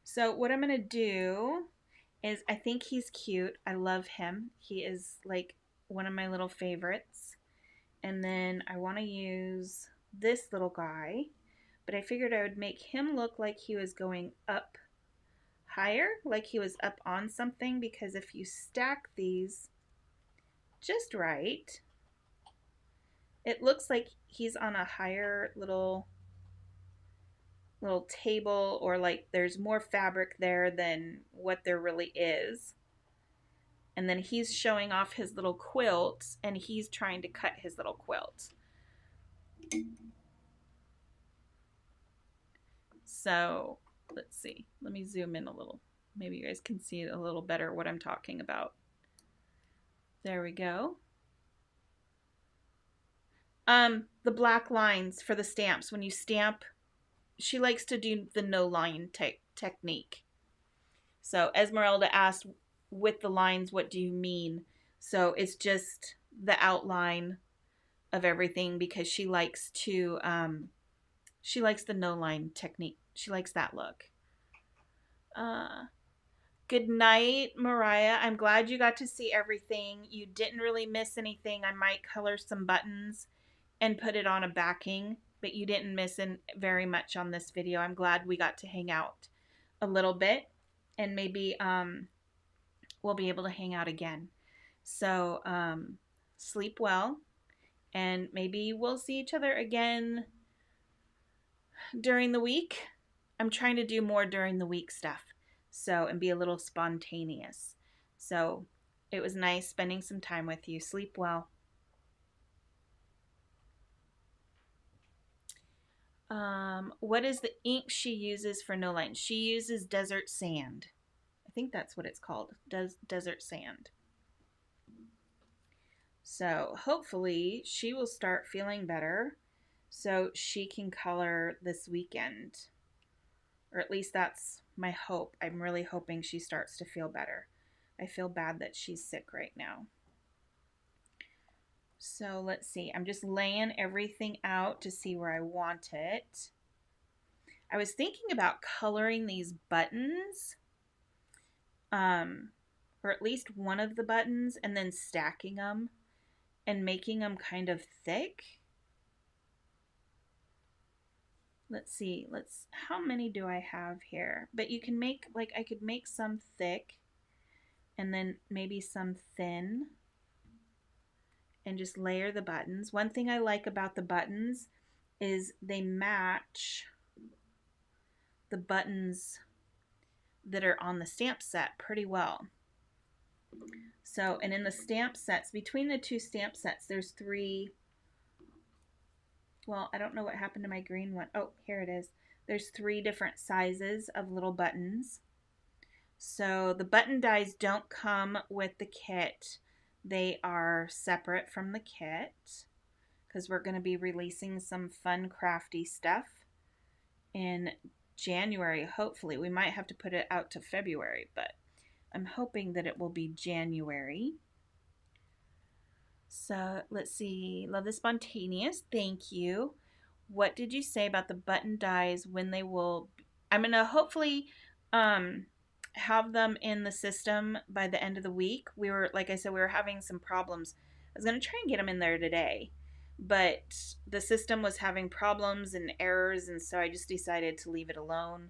A: So what I'm going to do is, I think he's cute. I love him. He is like one of my little favorites. And then I want to use this little guy, but I figured I would make him look like he was going up higher, like he was up on something, because if you stack these just right, it looks like he's on a higher little table, or like there's more fabric there than what there really is. And then he's showing off his little quilt, and he's trying to cut his little quilt. So let's see. Let me zoom in a little. Maybe you guys can see a little better what I'm talking about. There we go. The black lines for the stamps. When you stamp, she likes to do the no line technique. So Esmeralda asked, with the lines, what do you mean? So it's just the outline of everything, because she likes to, she likes the no line technique. She likes that look. Good night, Mariah. I'm glad you got to see everything. You didn't really miss anything. I might color some buttons and put it on a backing, but you didn't miss very much on this video. I'm glad we got to hang out a little bit, and maybe we'll be able to hang out again. So sleep well, and maybe we'll see each other again during the week. I'm trying to do more during the week stuff, so, and be a little spontaneous. So it was nice spending some time with you. Sleep well. What is the ink she uses for no lines? She uses desert sand. I think that's what it's called. Desert sand. So hopefully she will start feeling better so she can color this weekend. Or at least that's my hope. I'm really hoping she starts to feel better. I feel bad that she's sick right now. So let's see. I'm just laying everything out to see where I want it. I was thinking about coloring these buttons, or at least one of the buttons, and then stacking them and making them kind of thick. Let's see. How many do I have here? But you can make, like, I could make some thick and then maybe some thin and just layer the buttons. One thing I like about the buttons is they match the buttons that are on the stamp set pretty well. So, and in the stamp sets, between the two stamp sets, there's 3. Well, I don't know what happened to my green one. Oh, here it is. There's 3 different sizes of little buttons. So the button dies don't come with the kit. They are separate from the kit because we're going to be releasing some fun crafty stuff in January, hopefully. We might have to put it out to February, but I'm hoping that it will be January. So let's see. Love the spontaneous. Thank you. What did you say about the button dies when they will? I'm going to hopefully have them in the system by the end of the week. Like I said, we were having some problems. I was going to try and get them in there today, but the system was having problems and errors, and so I just decided to leave it alone.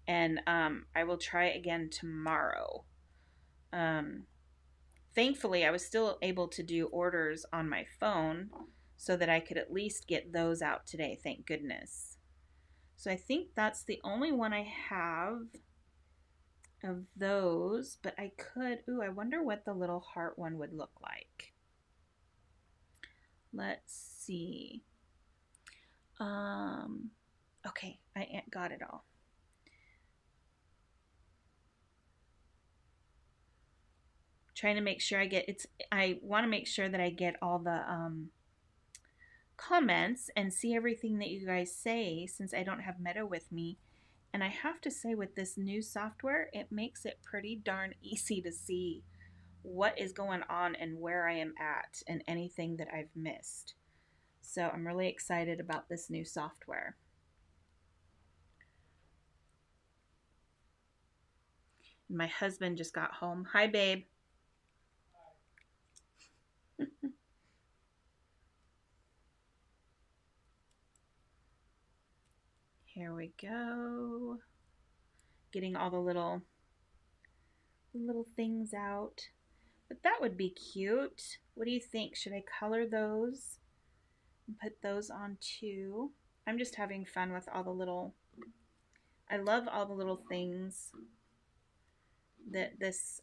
A: And I will try again tomorrow. Thankfully, I was still able to do orders on my phone so that I could at least get those out today, thank goodness. So I think that's the only one I have of those, but I could, I wonder what the little heart one would look like. Let's see. Okay, I got it all. Trying to make sure I want to make sure that I get all the comments and see everything that you guys say since I don't have Meta with me. And I have to say, with this new software, it makes it pretty darn easy to see what is going on and where I am at and anything that I've missed. So I'm really excited about this new software. My husband just got home. Hi, babe. Here we go. Getting all the little things out. But that would be cute. What do you think? Should I color those and put those on too? I'm just having fun with all the little, I love all the little things that this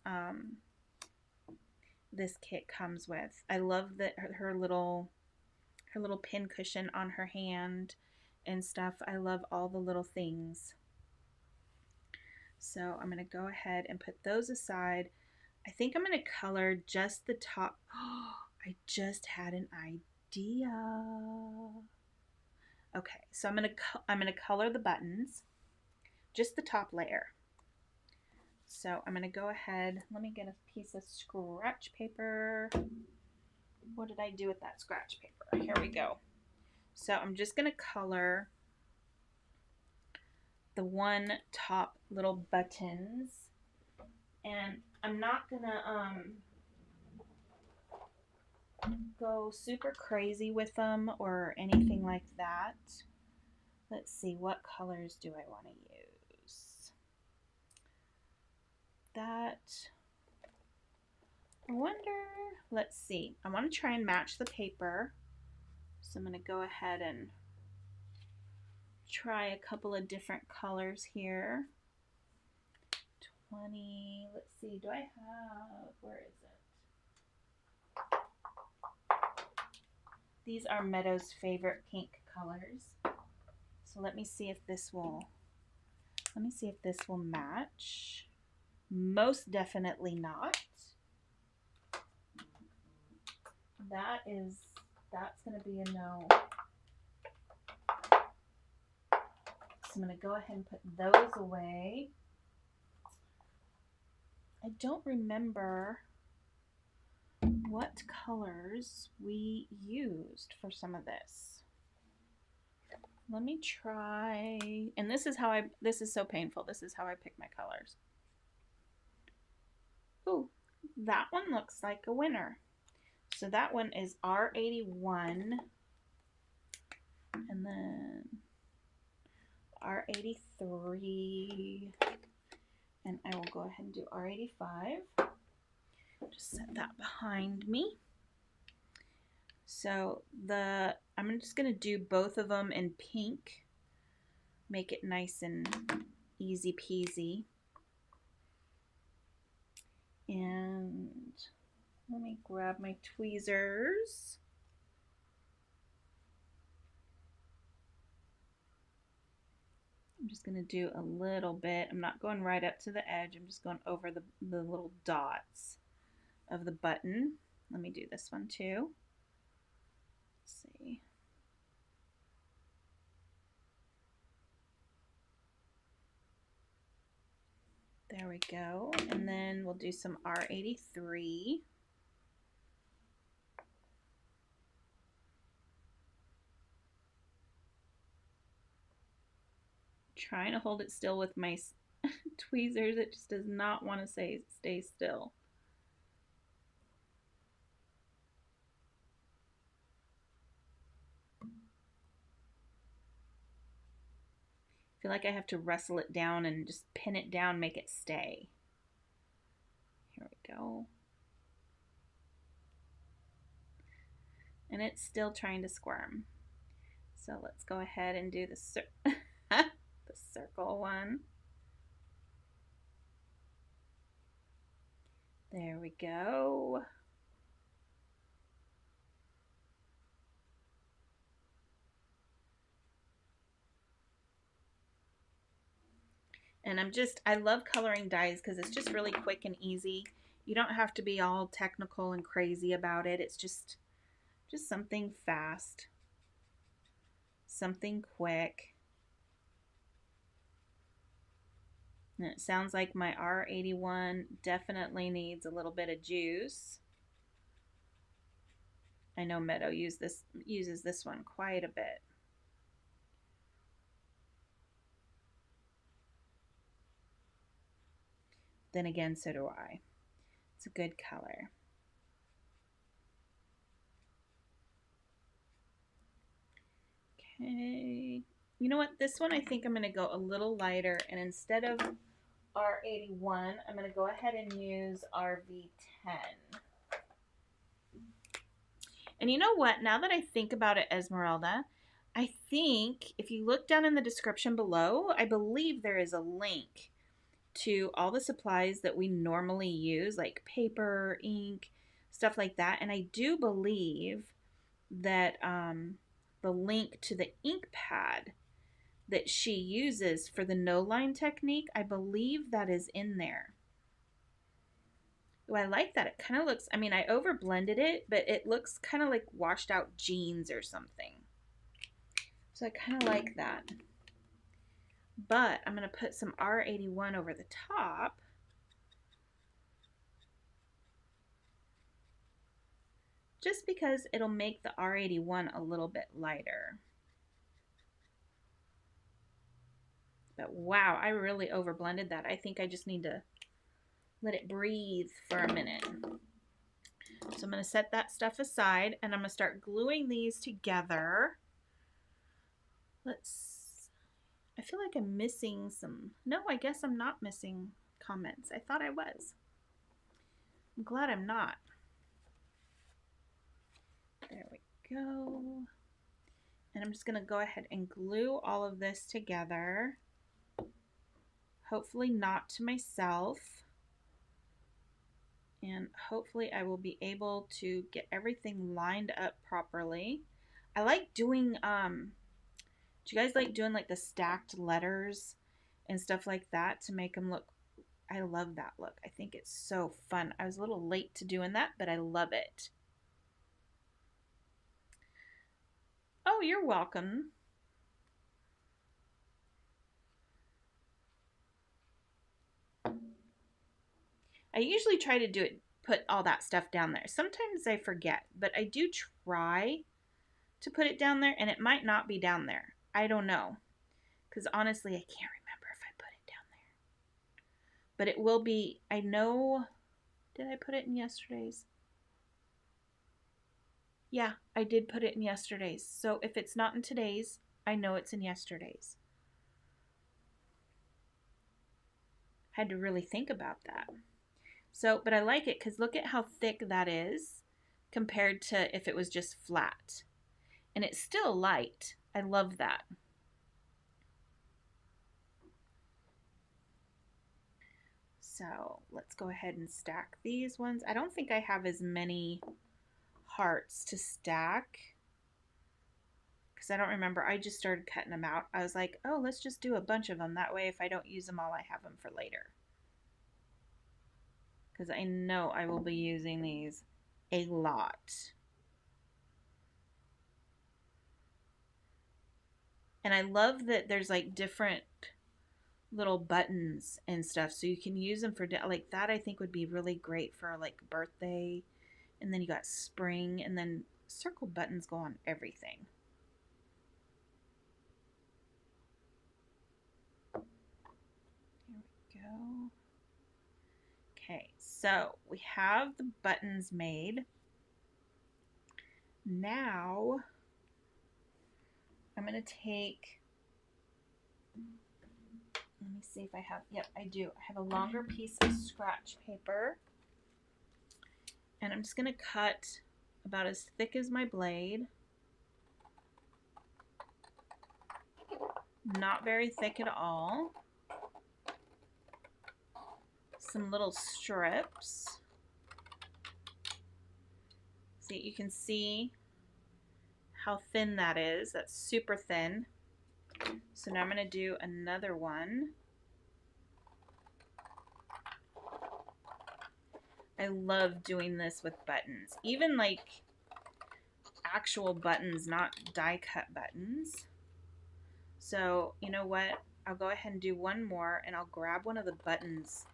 A: kit comes with. I love that her little pin cushion on her hand and stuff. I love all the little things. So I'm going to go ahead and put those aside. I think I'm going to color just the top. Oh, I just had an idea. Okay, so I'm going to color the buttons, just the top layer. So I'm going to go ahead, let me get a piece of scratch paper. What did I do with that scratch paper? Here we go. So I'm just going to color the one top little buttons, and I'm not going to go super crazy with them or anything like that. Let's see, what colors do I want to use? That, I wonder, let's see. I want to try and match the paper. So I'm going to go ahead and try a couple of different colors here. 20, let's see, do I have, where is it? These are Meadow's favorite pink colors. So let me see if this will match. Most definitely not. that's going to be a no. So I'm going to go ahead and put those away. I don't remember what colors we used for some of this. Let me try, and this is so painful. This is how I pick my colors. Ooh, that one looks like a winner. So that one is R81, and then R83, and I will go ahead and do R85. Just set that behind me. So I'm just going to do both of them in pink. Make it nice and easy peasy. And let me grab my tweezers. I'm just going to do a little bit. I'm not going right up to the edge. I'm just going over the little dots of the button. Let me do this one too. Let's see. There we go. And then we'll do some R83. Trying to hold it still with my tweezers. It just does not want to stay still. I feel like I have to wrestle it down and just pin it down, make it stay. Here we go. And it's still trying to squirm. So let's go ahead and do the circle one. There we go. And I love coloring dies because it's just really quick and easy. You don't have to be all technical and crazy about it. It's just something fast, something quick. And it sounds like my R81 definitely needs a little bit of juice. I know Meadow uses this one quite a bit. Then again, so do I. It's a good color. Okay. You know what? This one I think I'm going to go a little lighter, and instead of R81, I'm going to go ahead and use RV10. And you know what? Now that I think about it, Esmeralda, I think if you look down in the description below, I believe there is a link to all the supplies that we normally use, like paper, ink, stuff like that. And I do believe that the link to the ink pad that she uses for the no line technique, I believe that is in there. Oh, I like that. It kind of looks, I mean, I over blended it, but it looks kind of like washed out jeans or something. So I kind of like that. But I'm going to put some R81 over the top. Just because it'll make the R81 a little bit lighter. But wow, I really over blended that. I think I just need to let it breathe for a minute. So I'm going to set that stuff aside, and I'm going to start gluing these together. I feel like I'm missing some. No, I guess I'm not missing comments. I thought I was. I'm glad I'm not. There we go. And I'm just going to go ahead and glue all of this together. Hopefully not to myself. And hopefully I will be able to get everything lined up properly. I like doing, do you guys like doing like the stacked letters and stuff like that to make them look, I love that look. I think it's so fun. I was a little late to doing that, but I love it. you're welcome. I usually try to do it, put all that stuff down there. Sometimes I forget, but I do try to put it down there, and it might not be down there. I don't know, because honestly, I can't remember if I put it down there. But it will be, I know, did I put it in yesterday's? Yeah, I did put it in yesterday's. So if it's not in today's, I know it's in yesterday's. Had to really think about that. So, but I like it because look at how thick that is compared to if it was just flat. And it's still light. I love that. So let's go ahead and stack these ones. I don't think I have as many hearts to stack because I don't remember. I just started cutting them out. I was like, oh, let's just do a bunch of them. That way, if I don't use them all, I have them for later. Because I know I will be using these a lot. And I love that there's like different little buttons and stuff, so you can use them for like that. I think would be really great for like birthday, and then you got spring, and then circle buttons go on everything. Here we go. Okay, so we have the buttons made. Now I'm going to take, let me see if I have, yep, I do. I have a longer piece of scratch paper. And I'm just going to cut about as thick as my blade. Not very thick at all. Some little strips. See, you can see how thin that is. That's super thin. So now I'm going to do another one. I love doing this with buttons. Even like actual buttons, not die cut buttons. So you know what? I'll go ahead and do one more, and I'll grab one of the buttons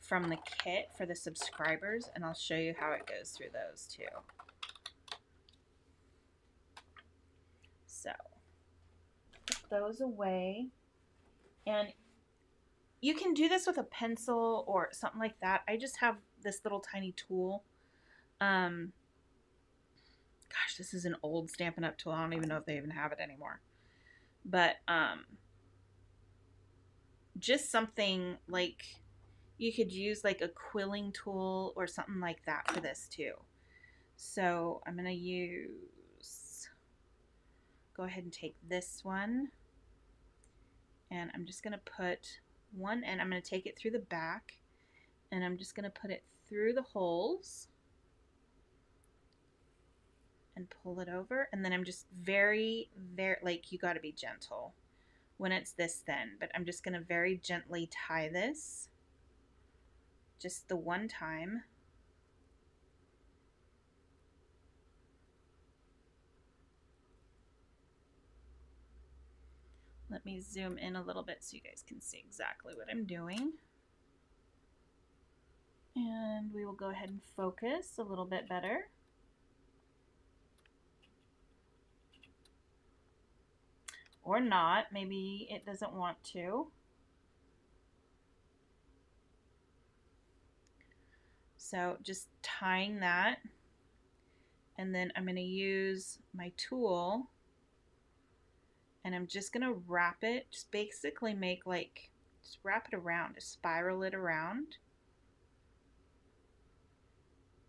A: from the kit for the subscribers, and I'll show you how it goes through those too. So put those away, and you can do this with a pencil or something like that. I just have this little tiny tool. Gosh, this is an old Stampin' Up! Tool. I don't even know if they even have it anymore. But just something like you could use like a quilling tool or something like that for this too. So I'm going to use, go ahead and take this one, and I'm just going to put one end, I'm going to take it through the back, and I'm just going to put it through the holes and pull it over, and then I'm just very, like, you got to be gentle when it's this thin, but I'm just going to very gently tie this just the one time. Let me zoom in a little bit so you guys can see exactly what I'm doing. And we will go ahead and focus a little bit better. Or not, maybe it doesn't want to. So just tying that, and then I'm going to use my tool, and I'm just going to wrap it, just basically make like, just wrap it around, just spiral it around.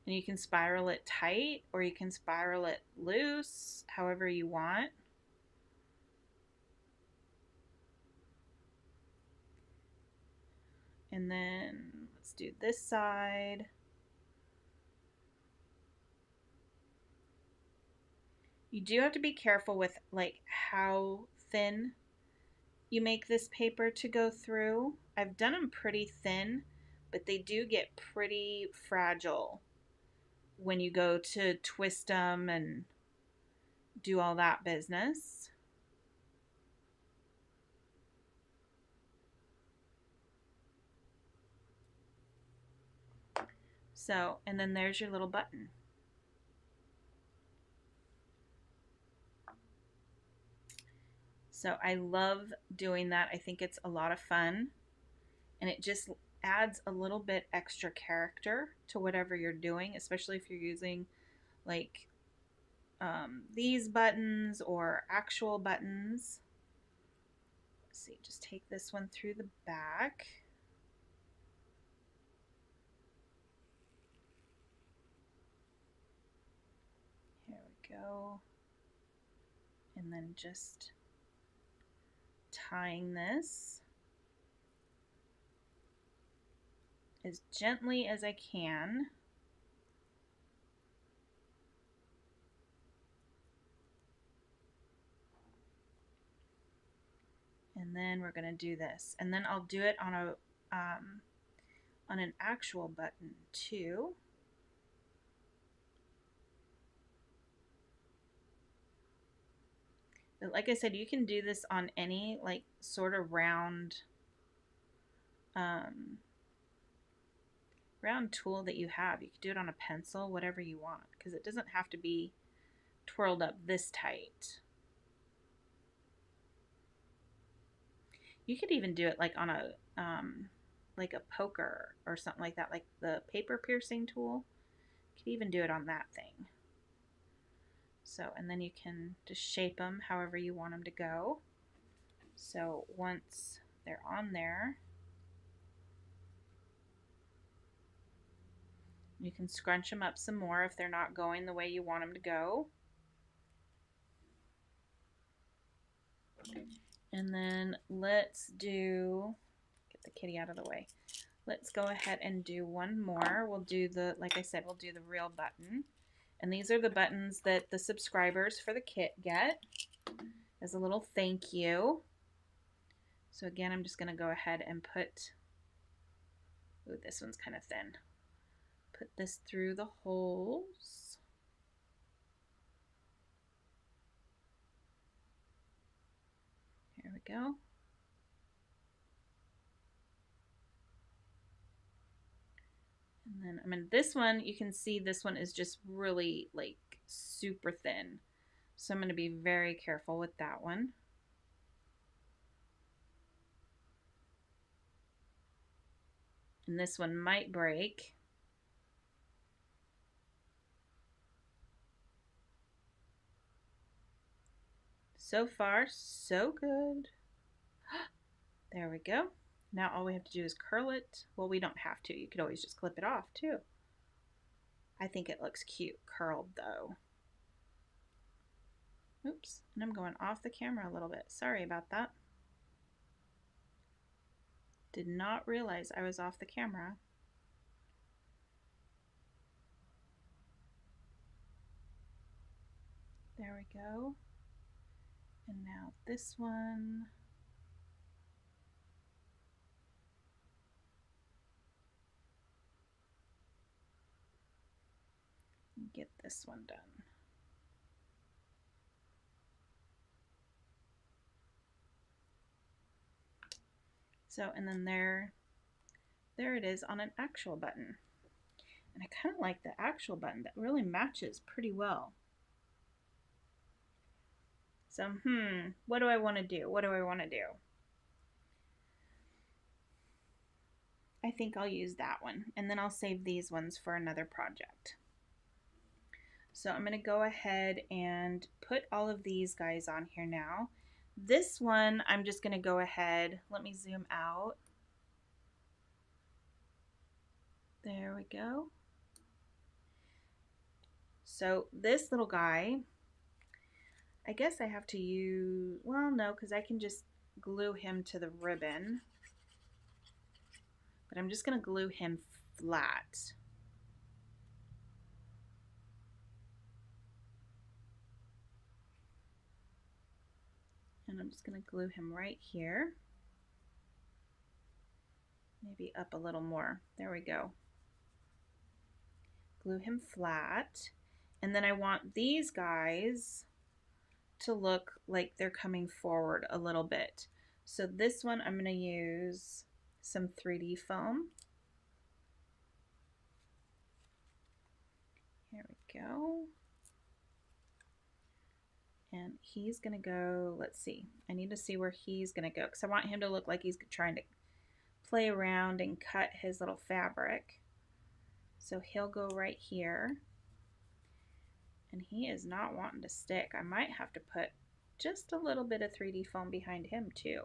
A: And you can spiral it tight or you can spiral it loose, however you want. And then let's do this side. You do have to be careful with like how thin you make this paper to go through. I've done them pretty thin, but they do get pretty fragile when you go to twist them and do all that business. So, and then there's your little button. So I love doing that. I think it's a lot of fun, and it just adds a little bit extra character to whatever you're doing, especially if you're using like these buttons or actual buttons. Let's see, just take this one through the back. Here we go. And then just tying this as gently as I can. And then we're going to do this. And then I'll do it on a on an actual button too. But like I said, you can do this on any like sort of round round tool that you have. You could do it on a pencil, whatever you want, because it doesn't have to be twirled up this tight. You could even do it like on a poker or something like that, like the paper piercing tool. You could even do it on that thing. So, and then you can just shape them however you want them to go. So once they're on there, you can scrunch them up some more if they're not going the way you want them to go. And then let's do, get the kitty out of the way. Let's go ahead and do one more. We'll do the, like I said, we'll do the real button. And these are the buttons that the subscribers for the kit get as a little thank you. So again, I'm just going to go ahead and put, ooh, this one's kind of thin. Put this through the holes. Here we go. And then, I mean, this one, you can see this one is just really like super thin. So I'm going to be very careful with that one. And this one might break. So far, so good. There we go. Now all we have to do is curl it. Well, we don't have to. You could always just clip it off too. I think it looks cute curled though. Oops, and I'm going off the camera a little bit. Sorry about that. Did not realize I was off the camera. There we go. And now this one. Get this one done. So, and then there it is on an actual button. And I kind of like the actual button. That really matches pretty well. So, what do I want to do? What do I want to do? I think I'll use that one, and then I'll save these ones for another project. So I'm going to go ahead and put all of these guys on here now. This one, I'm just going to go ahead, let me zoom out. There we go. So this little guy, I guess I have to use, well, no, because I can just glue him to the ribbon. But I'm just going to glue him flat. And I'm just going to glue him right here. Maybe up a little more. There we go. Glue him flat. And then I want these guys to look like they're coming forward a little bit. So this one I'm going to use some 3D foam. Here we go. And he's going to go, let's see, I need to see where he's going to go because I want him to look like he's trying to play around and cut his little fabric. So he'll go right here. And he is not wanting to stick. I might have to put just a little bit of 3D foam behind him too.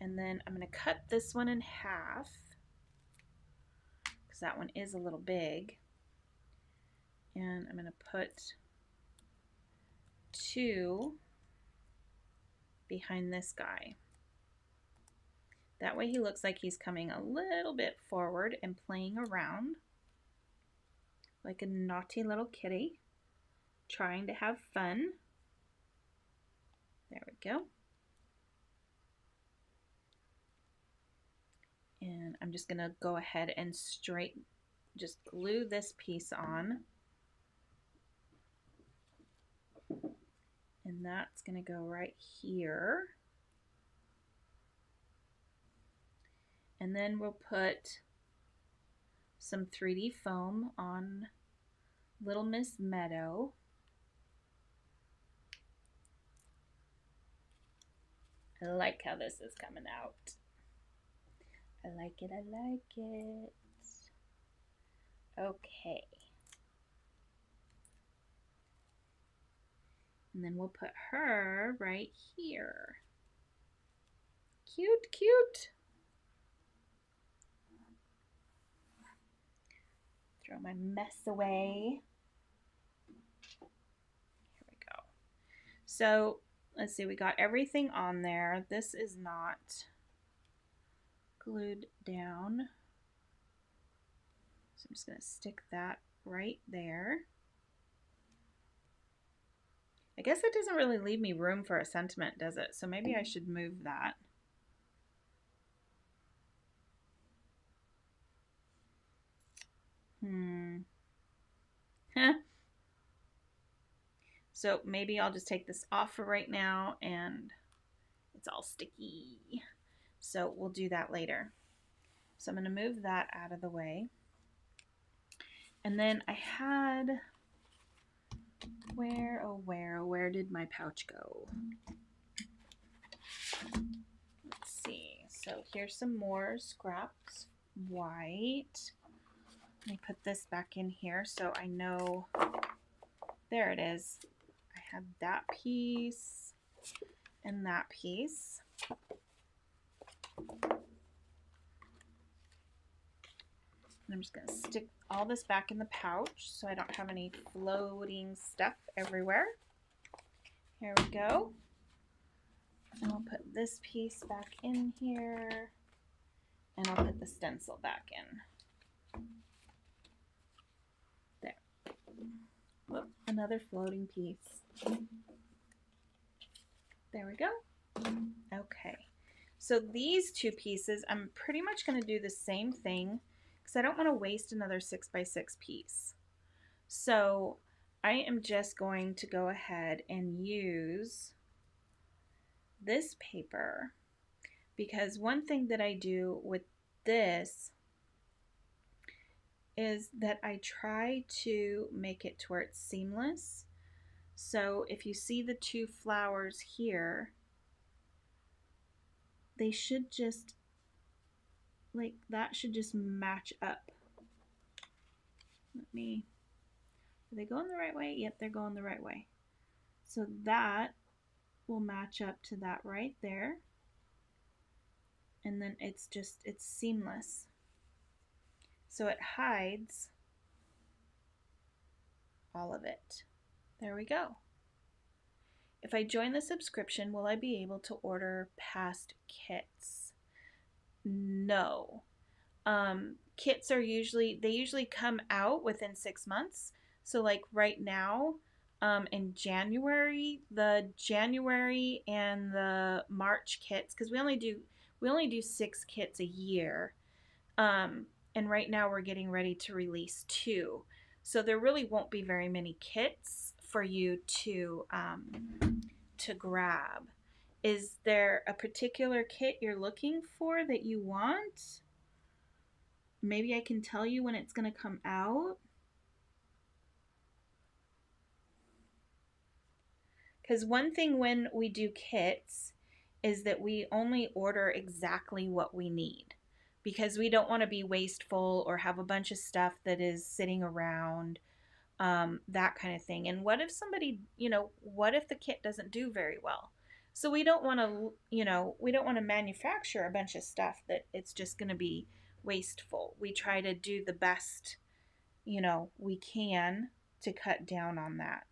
A: And then I'm going to cut this one in half because that one is a little big. And I'm going to put 2 behind this guy. That way he looks like he's coming a little bit forward and playing around like a naughty little kitty trying to have fun. There we go. And I'm just going to go ahead and just glue this piece on. And that's going to go right here. And then we'll put some 3D foam on Little Miss Meadow. I like how this is coming out. I like it, I like it. Okay. And then we'll put her right here. Cute, cute. Throw my mess away. Here we go. So let's see, we got everything on there. This is not glued down. So I'm just going to stick that right there. I guess it doesn't really leave me room for a sentiment, does it? So maybe I should move that. So maybe I'll just take this off for right now, and it's all sticky. So we'll do that later. So I'm going to move that out of the way. And then I had, where did my pouch go? Let's see. So here's some more scraps white. Let me put this back in here so I know. There it is. I have that piece and that piece. And I'm just going to stick all this back in the pouch so I don't have any floating stuff everywhere. Here we go. And I'll put this piece back in here, and I'll put the stencil back in. There. Whoop, another floating piece. There we go. Okay. So these two pieces, I'm pretty much going to do the same thing because I don't want to waste another 6x6 piece. So I am just going to go ahead and use this paper, because one thing that I do with this is that I try to make it to where it's seamless. So if you see the two flowers here, they should just, like, that should just match up. Are they going the right way? Yep, they're going the right way. So that will match up to that right there. And then it's seamless. So it hides all of it. There we go. If I join the subscription, will I be able to order past kits? No. Kits are usually come out within 6 months. So like right now, in January, the January and the March kits, because we only do 6 kits a year. And right now we're getting ready to release 2. So there really won't be very many kits for you to grab. Is there a particular kit you're looking for that you want? Maybe I can tell you when it's going to come out. Because one thing when we do kits is that we only order exactly what we need, because we don't want to be wasteful or have a bunch of stuff that is sitting around, that kind of thing. And what if somebody, what if the kit doesn't do very well? So we don't want to, we don't want to manufacture a bunch of stuff that it's just going to be wasteful. We try to do the best, we can to cut down on that.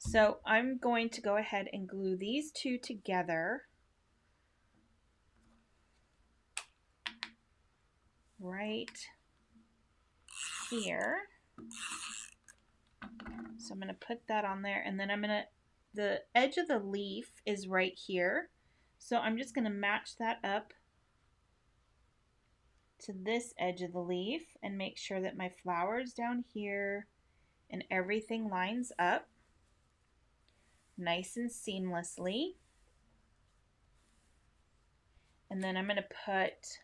A: So I'm going to go ahead and glue these two together right here. So I'm going to put that on there, and then the edge of the leaf is right here. So I'm just going to match that up to this edge of the leaf and make sure that my flower's down here and everything lines up nice and seamlessly. And then I'm going to put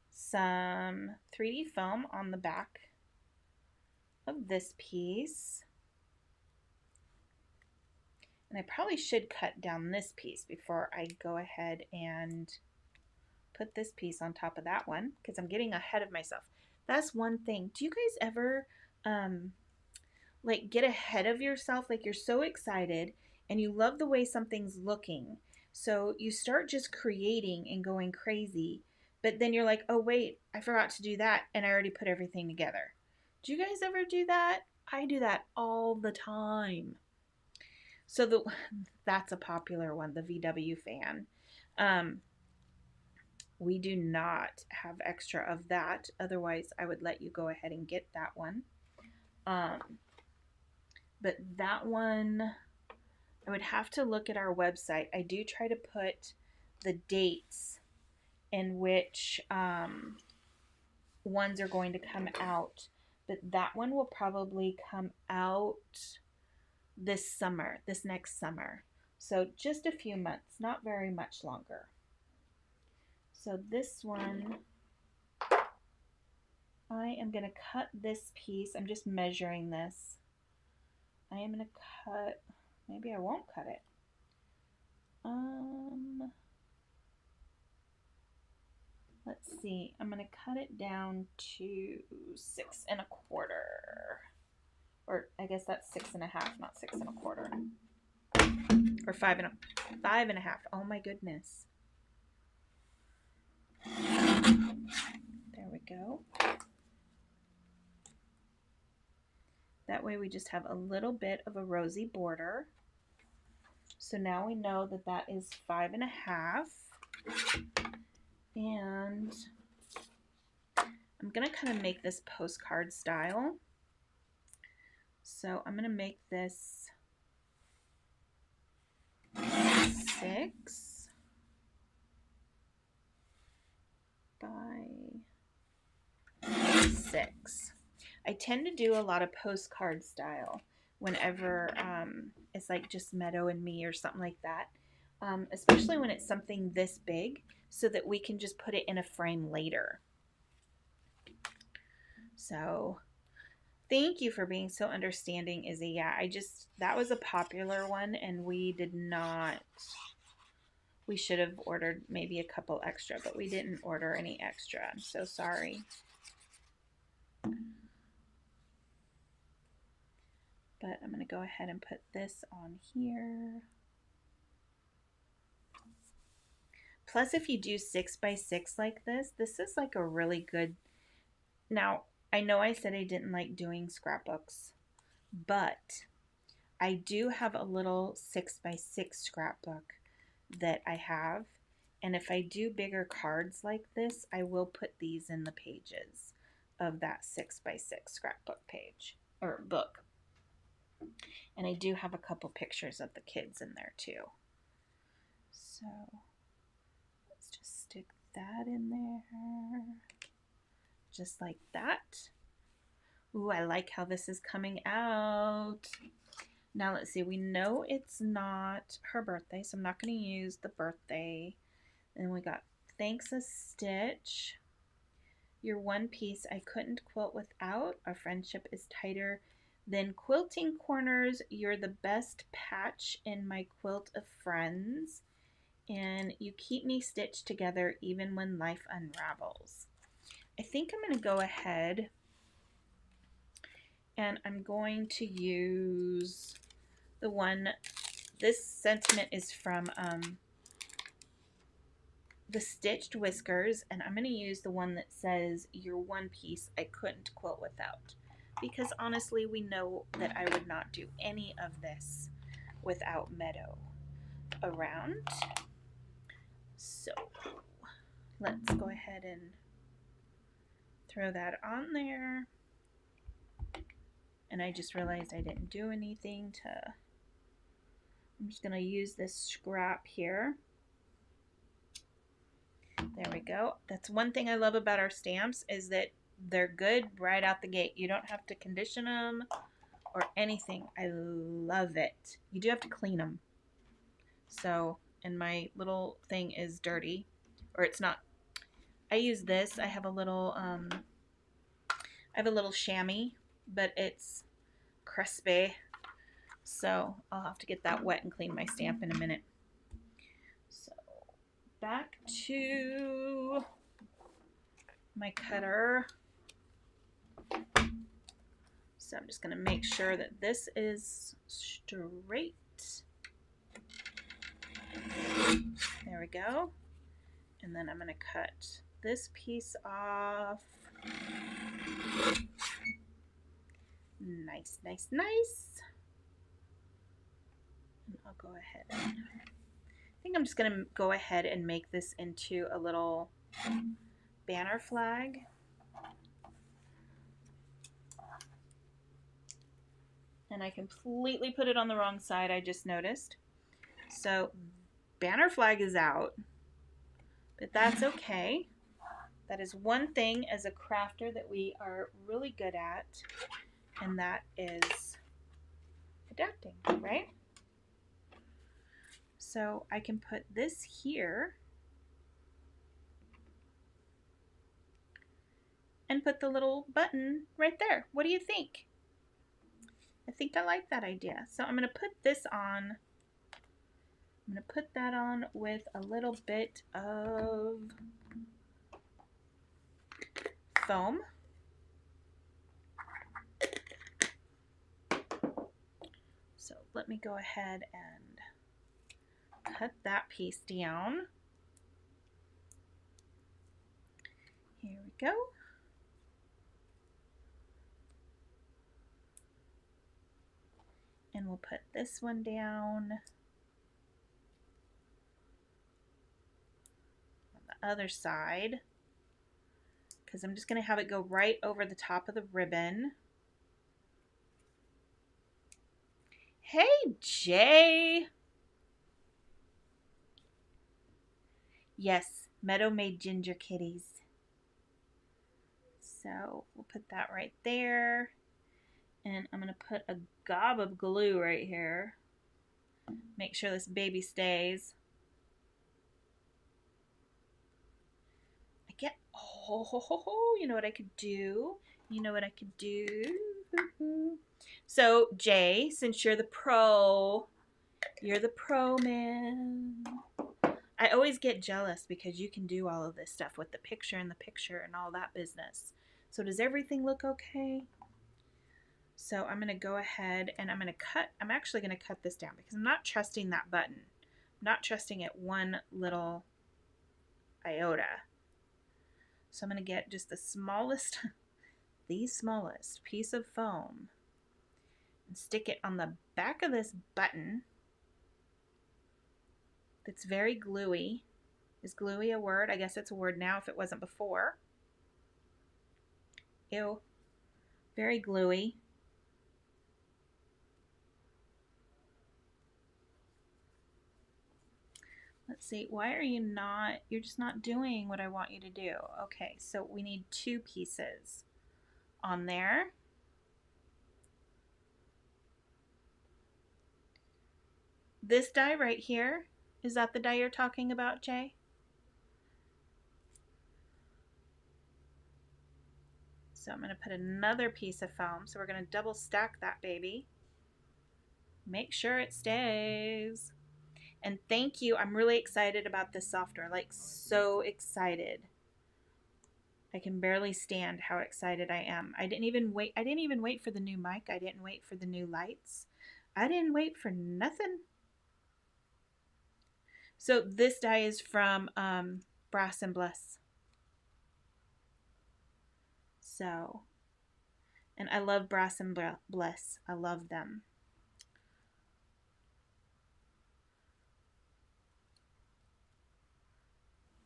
A: some 3D foam on the back of this piece. And I probably should cut down this piece before I go ahead and put this piece on top of that one, because I'm getting ahead of myself. That's one thing. Do you guys ever like get ahead of yourself? Like you're so excited and you love the way something's looking, so you start just creating and going crazy, but then you're like, oh wait, I forgot to do that, and I already put everything together. Do you guys ever do that? I do that all the time. So that's a popular one, the VW fan. We do not have extra of that. Otherwise, I would let you go ahead and get that one. But that one, I would have to look at our website. I do try to put the dates in which ones are going to come out. But that one will probably come out this summer, this next summer. So just a few months, not very much longer. So this one, I am going to cut this piece. I'm just measuring this. I am going to cut, maybe I won't cut it. Let's see. I'm going to cut it down to 6 1/4. Or I guess that's 6 1/2, not 6 1/4. Or 5 1/2. Oh my goodness. There we go. That way we just have a little bit of a rosy border. So now we know that that is 5 1/2. And I'm going to kind of make this postcard style. So I'm going to make this 6 by 6. I tend to do a lot of postcard style whenever it's like just Meadow and Me or something like that, especially when it's something this big, so that we can just put it in a frame later. So thank you for being so understanding, Izzy. Yeah, that was a popular one, and we should have ordered maybe a couple extra, but we didn't order any extra. I'm so sorry. But I'm going to go ahead and put this on here. Plus, if you do 6 by 6 like this is like a really good. Now, I know I said I didn't like doing scrapbooks, but I do have a little 6 by 6 scrapbook that I have. And if I do bigger cards like this, I will put these in the pages of that 6 by 6 scrapbook page or book. And I do have a couple pictures of the kids in there too. So let's just stick that in there. Just like that. Ooh, I like how this is coming out. Now let's see, we know it's not her birthday, so I'm not going to use the birthday. And we got thanks a stitch. Your one piece I couldn't quilt without. Our friendship is tighter than quilting corners. You're the best patch in my quilt of friends. And you keep me stitched together even when life unravels. I think I'm going to go ahead and I'm going to use the one, this sentiment is from the Stitched Whiskers, and I'm going to use the one that says, your one piece I couldn't quilt without. Because honestly, we know that I would not do any of this without Meadow around. So let's go ahead and throw that on there. And I just realized I didn't do anything to, I'm just going to use this scrap here. There we go. That's one thing I love about our stamps is that they're good right out the gate. You don't have to condition them or anything. I love it. You do have to clean them. So, and my little thing is dirty, or it's not. I use this. I have a little chamois, but it's crispy. So I'll have to get that wet and clean my stamp in a minute. So back to my cutter. So I'm just going to make sure that this is straight. There we go. And then I'm going to cut this piece off. Nice, nice, nice. And I'll go ahead and, I think I'm just going to go ahead and make this into a little banner flag. And I completely put it on the wrong side, I just noticed. So banner flag is out, but that's okay. That is one thing as a crafter that we are really good at, and that is adapting, right? So I can put this here and put the little button right there. What do you think? I think I like that idea. So I'm going to put this on. I'm going to put that on with a little bit of foam. So let me go ahead and cut that piece down. Here we go. And we'll put this one down on the other side, because I'm just going to have it go right over the top of the ribbon. Hey, Jay! Yes, Meadow made ginger kitties. So we'll put that right there. And I'm going to put a gob of glue right here. Make sure this baby stays. I get, oh, you know what I could do? You know what I could do? So, Jay, since you're the pro man. I always get jealous because you can do all of this stuff with the picture in the picture and all that business. So does everything look okay? So I'm going to go ahead and I'm actually going to cut this down because I'm not trusting that button. I'm not trusting it one little iota. So I'm going to get just the smallest, the smallest piece of foam and stick it on the back of this button that's very gluey. Is gluey a word? I guess it's a word now if it wasn't before. Ew. Very gluey. Let's see, why are you not, you're just not doing what I want you to do. Okay, so we need two pieces on there. this die right here, is that the die you're talking about, Jay? So I'm going to put another piece of foam. So we're going to double stack that baby. Make sure it stays. And thank you. I'm really excited about this software. Like, so excited. I can barely stand how excited I am. I didn't even wait for the new mic. I didn't wait for the new lights. I didn't wait for nothing. So this die is from Brass and Bliss. So, and I love Brass and Bliss. I love them.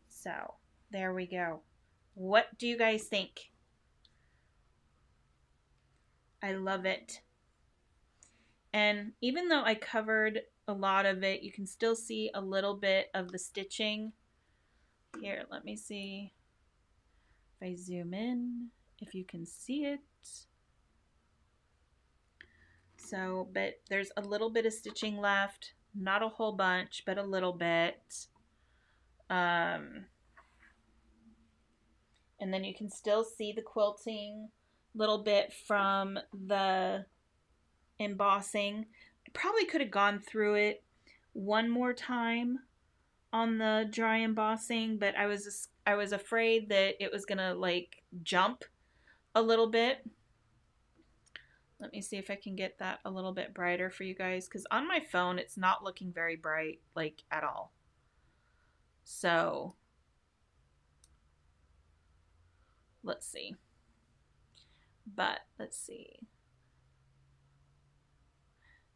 A: So, there we go. What do you guys think? I love it. And even though I covered a lot of it, you can still see a little bit of the stitching. Here, let me see if I zoom in, if you can see it. So, but there's a little bit of stitching left, not a whole bunch, but a little bit. And then you can still see the quilting little bit from the embossing. I probably could have gone through it one more time on the dry embossing, but I was afraid that it was gonna like jump a little bit. Let me see if I can get that a little bit brighter for you guys, because on my phone it's not looking very bright, like, at all. So let's see. But let's see.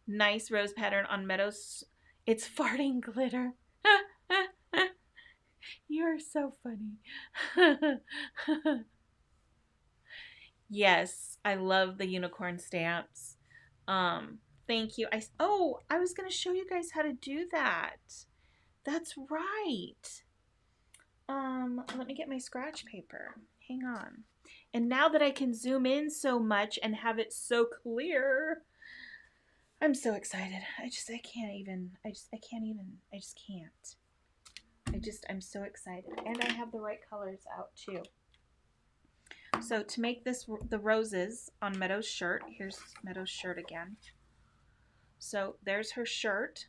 A: Nice rose pattern on Meadows. It's farting glitter. You're so funny. Yes, I love the unicorn stamps. Thank you. I was going to show you guys how to do that. That's right. Let me get my scratch paper. Hang on. And now that I can zoom in so much and have it so clear, I'm so excited. I just can't. I'm so excited. And I have the right colors out too. So to make this, the roses on Meadow's shirt, here's Meadow's shirt again. So there's her shirt.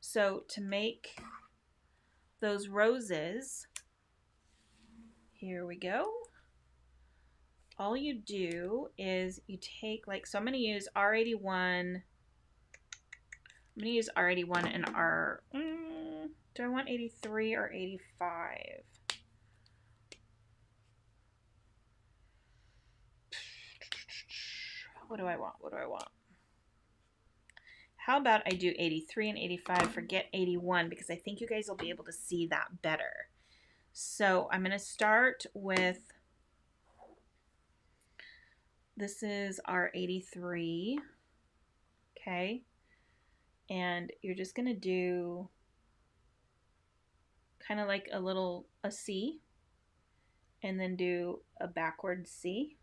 A: So to make those roses, here we go. All you do is you take, like, so I'm going to use R81. I'm going to use R81 and do I want 83 or 85? What do I want? How about I do 83 and 85, forget 81, because I think you guys will be able to see that better. So I'm going to start with, this is our 83, okay, and you're just going to do kind of like a C, and then do a backward C,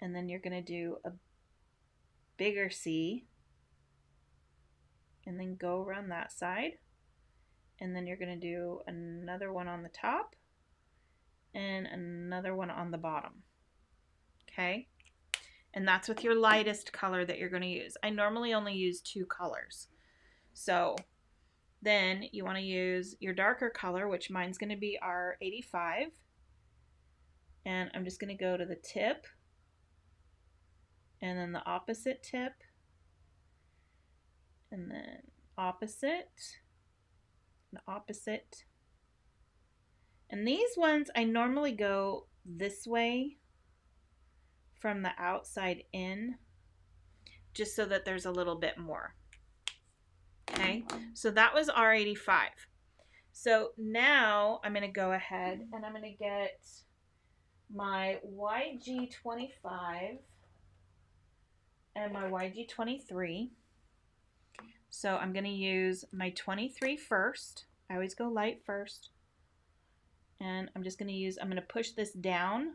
A: and then you're going to do a bigger C, and then go around that side, and then you're going to do another one on the top and another one on the bottom. Okay, and that's with your lightest color that you're going to use. I normally only use 2 colors. So then you want to use your darker color, which mine's going to be our 85, and I'm just going to go to the tip and then the opposite tip, and then opposite, and opposite. And these ones, I normally go this way from the outside in, just so that there's a little bit more. Okay, so that was R85. So now I'm going to go ahead and I'm going to get my YG25 and my YG23. So I'm going to use my 23 first. I always go light first. And I'm just going to I'm going to push this down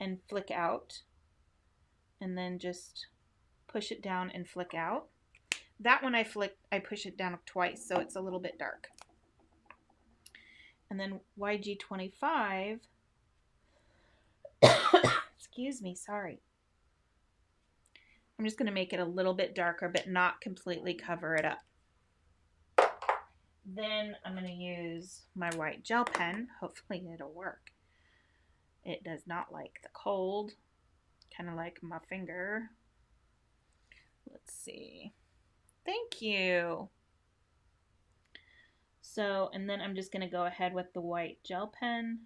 A: and flick out. And then just push it down and flick out. That one I push it down twice, so it's a little bit dark. And then YG25, excuse me, sorry. I'm just going to make it a little bit darker, but not completely cover it up. Then I'm going to use my white gel pen. Hopefully it'll work. It does not like the cold, kind of like my finger. Let's see. Thank you. So, and then I'm just going to go ahead with the white gel pen.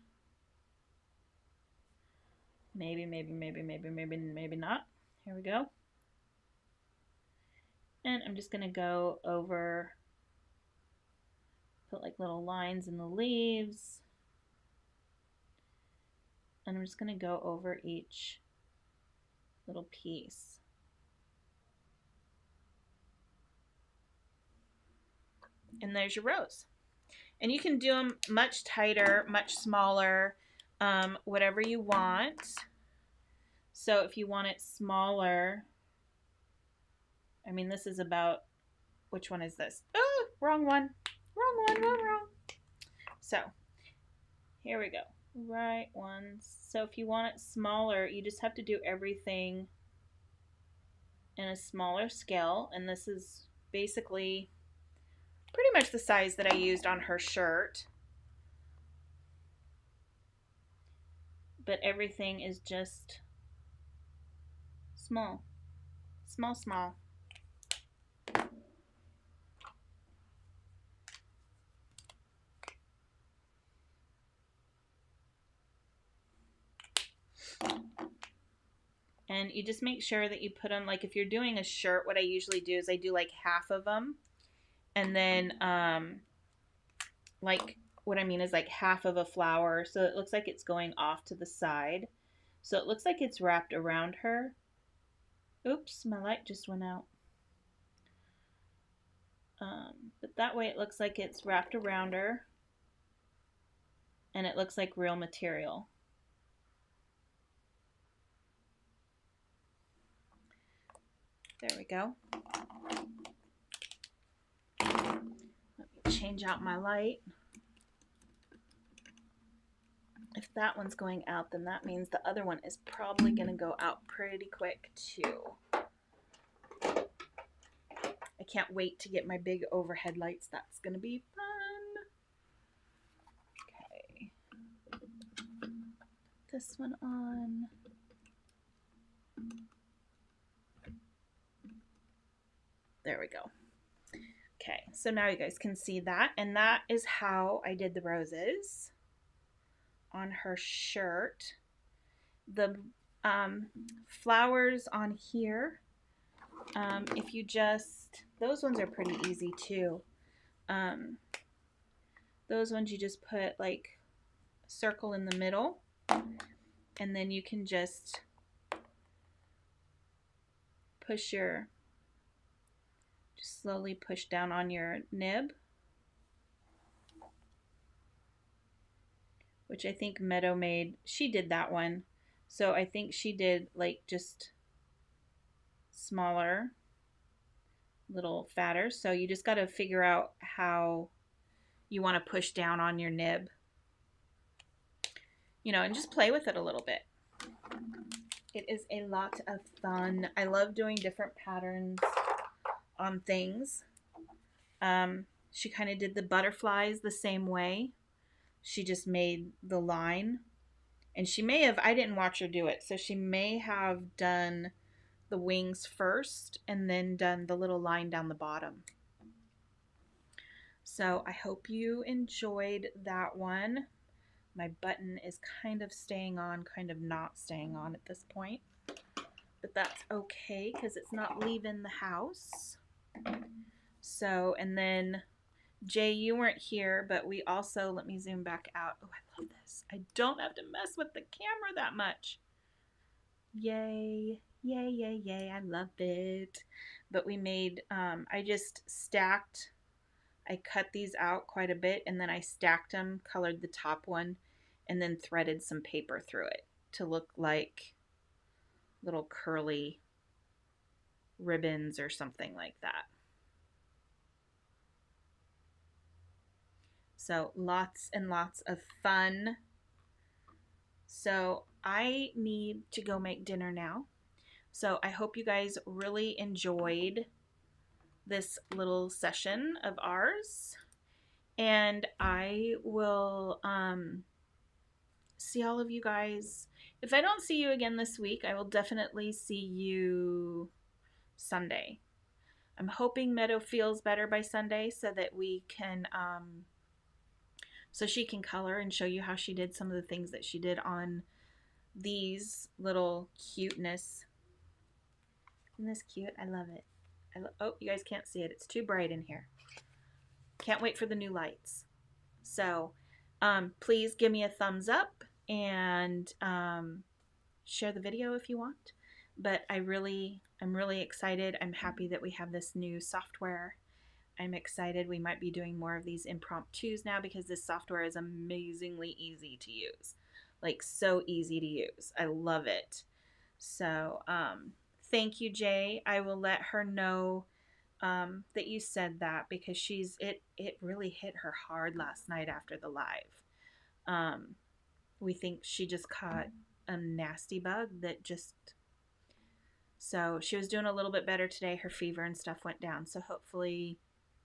A: Maybe not. Here we go. And I'm just going to go over, put like little lines in the leaves. And I'm just going to go over each little piece. And there's your rose. And you can do them much tighter, much smaller, whatever you want. So if you want it smaller, I mean, this is about, which one is this? Oh, wrong one. Wrong. So here we go. Right ones. So if you want it smaller, you just have to do everything in a smaller scale. And this is basically pretty much the size that I used on her shirt. But everything is just small. Small. And you just make sure that you put them, like if you're doing a shirt, what I usually do is I do like half of them. And then like what I mean is like half of a flower. So it looks like it's going off to the side. So it looks like it's wrapped around her. Oops, my light just went out. But that way it looks like it's wrapped around her. And it looks like real material. There we go. Let me change out my light. If that one's going out, then that means the other one is probably going to go out pretty quick too. I can't wait to get my big overhead lights. That's going to be fun. Okay. Put this one on. There we go. Okay, so now you guys can see that, and that is how I did the roses on her shirt. The flowers on here, if you just, those ones are pretty easy too. Those ones you just put like a circle in the middle, and then you can just push your, just slowly push down on your nib, which I think Meadow made. She did that one. So I think she did like just smaller, little fatter. So you just got to figure out how you want to push down on your nib, you know, and just play with it a little bit. It is a lot of fun. I love doing different patterns on things. She kind of did the butterflies the same way. She just made the line, and she may have, I didn't watch her do it, so she may have done the wings first and then done the little line down the bottom. So I hope you enjoyed that one. My button is kind of staying on, kind of not staying on at this point, but that's okay because it's not leaving the house. So, and then Jay, you weren't here, but we also, let me zoom back out. Oh, I love this. I don't have to mess with the camera that much. Yay, I love it. But we made, I just stacked, I cut these out quite a bit, and then I stacked them, colored the top one, and then threaded some paper through it to look like little curly ribbons or something like that. So lots and lots of fun. So I need to go make dinner now. So I hope you guys really enjoyed this little session of ours. And I will see all of you guys. If I don't see you again this week, I will definitely see you Sunday. I'm hoping Meadow feels better by Sunday so that we can, so she can color and show you how she did some of the things that she did on these little cuteness. Isn't this cute? I love it. Oh, you guys can't see it. It's too bright in here. Can't wait for the new lights. So please give me a thumbs up and share the video if you want. But I'm really excited. I'm happy that we have this new software. I'm excited. We might be doing more of these impromptus now because this software is amazingly easy to use. Like, so easy to use. I love it. So thank you, Jay. I will let her know that you said that because it really hit her hard last night after the live. We think she just caught a nasty bug that just, so she was doing a little bit better today. Her fever and stuff went down. So hopefully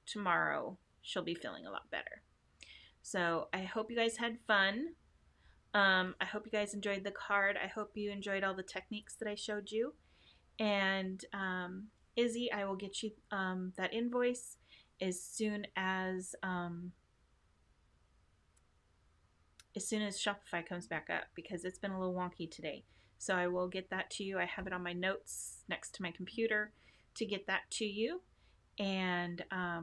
A: tomorrow she'll be feeling a lot better. So I hope you guys had fun. I hope you guys enjoyed the card. I hope you enjoyed all the techniques that I showed you. And Izzy, I will get you that invoice as soon as Shopify comes back up because it's been a little wonky today. So I will get that to you. I have it on my notes next to my computer to get that to you. And I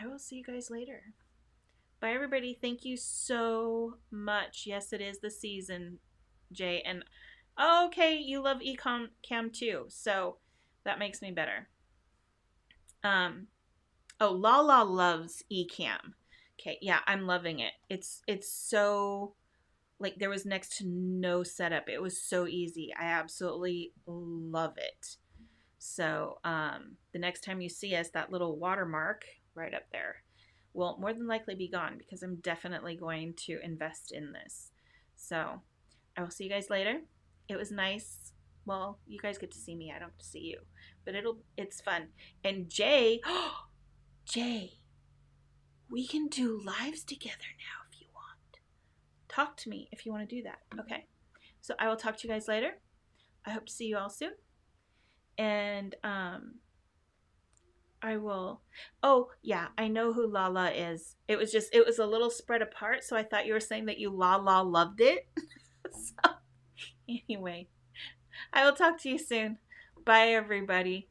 A: will see you guys later. Bye, everybody. Thank you so much. Yes, it is the season, Jay. And okay, you love Ecom Cam too. So that makes me better. Oh, Lala loves Ecamm. Okay, yeah, I'm loving it. It's so, like, there was next to no setup. It was so easy. I absolutely love it. So the next time you see us, that little watermark right up there will more than likely be gone because I'm definitely going to invest in this. So I will see you guys later. It was nice. Well, you guys get to see me. I don't get to see you, but it's fun. And Jay, Jay, we can do lives together now if you want. Talk to me if you want to do that. Okay. So I will talk to you guys later. I hope to see you all soon. And I will. Oh, yeah, I know who Lala is. It was a little spread apart, so I thought you were saying that you Lala loved it. So anyway, I will talk to you soon. Bye, everybody.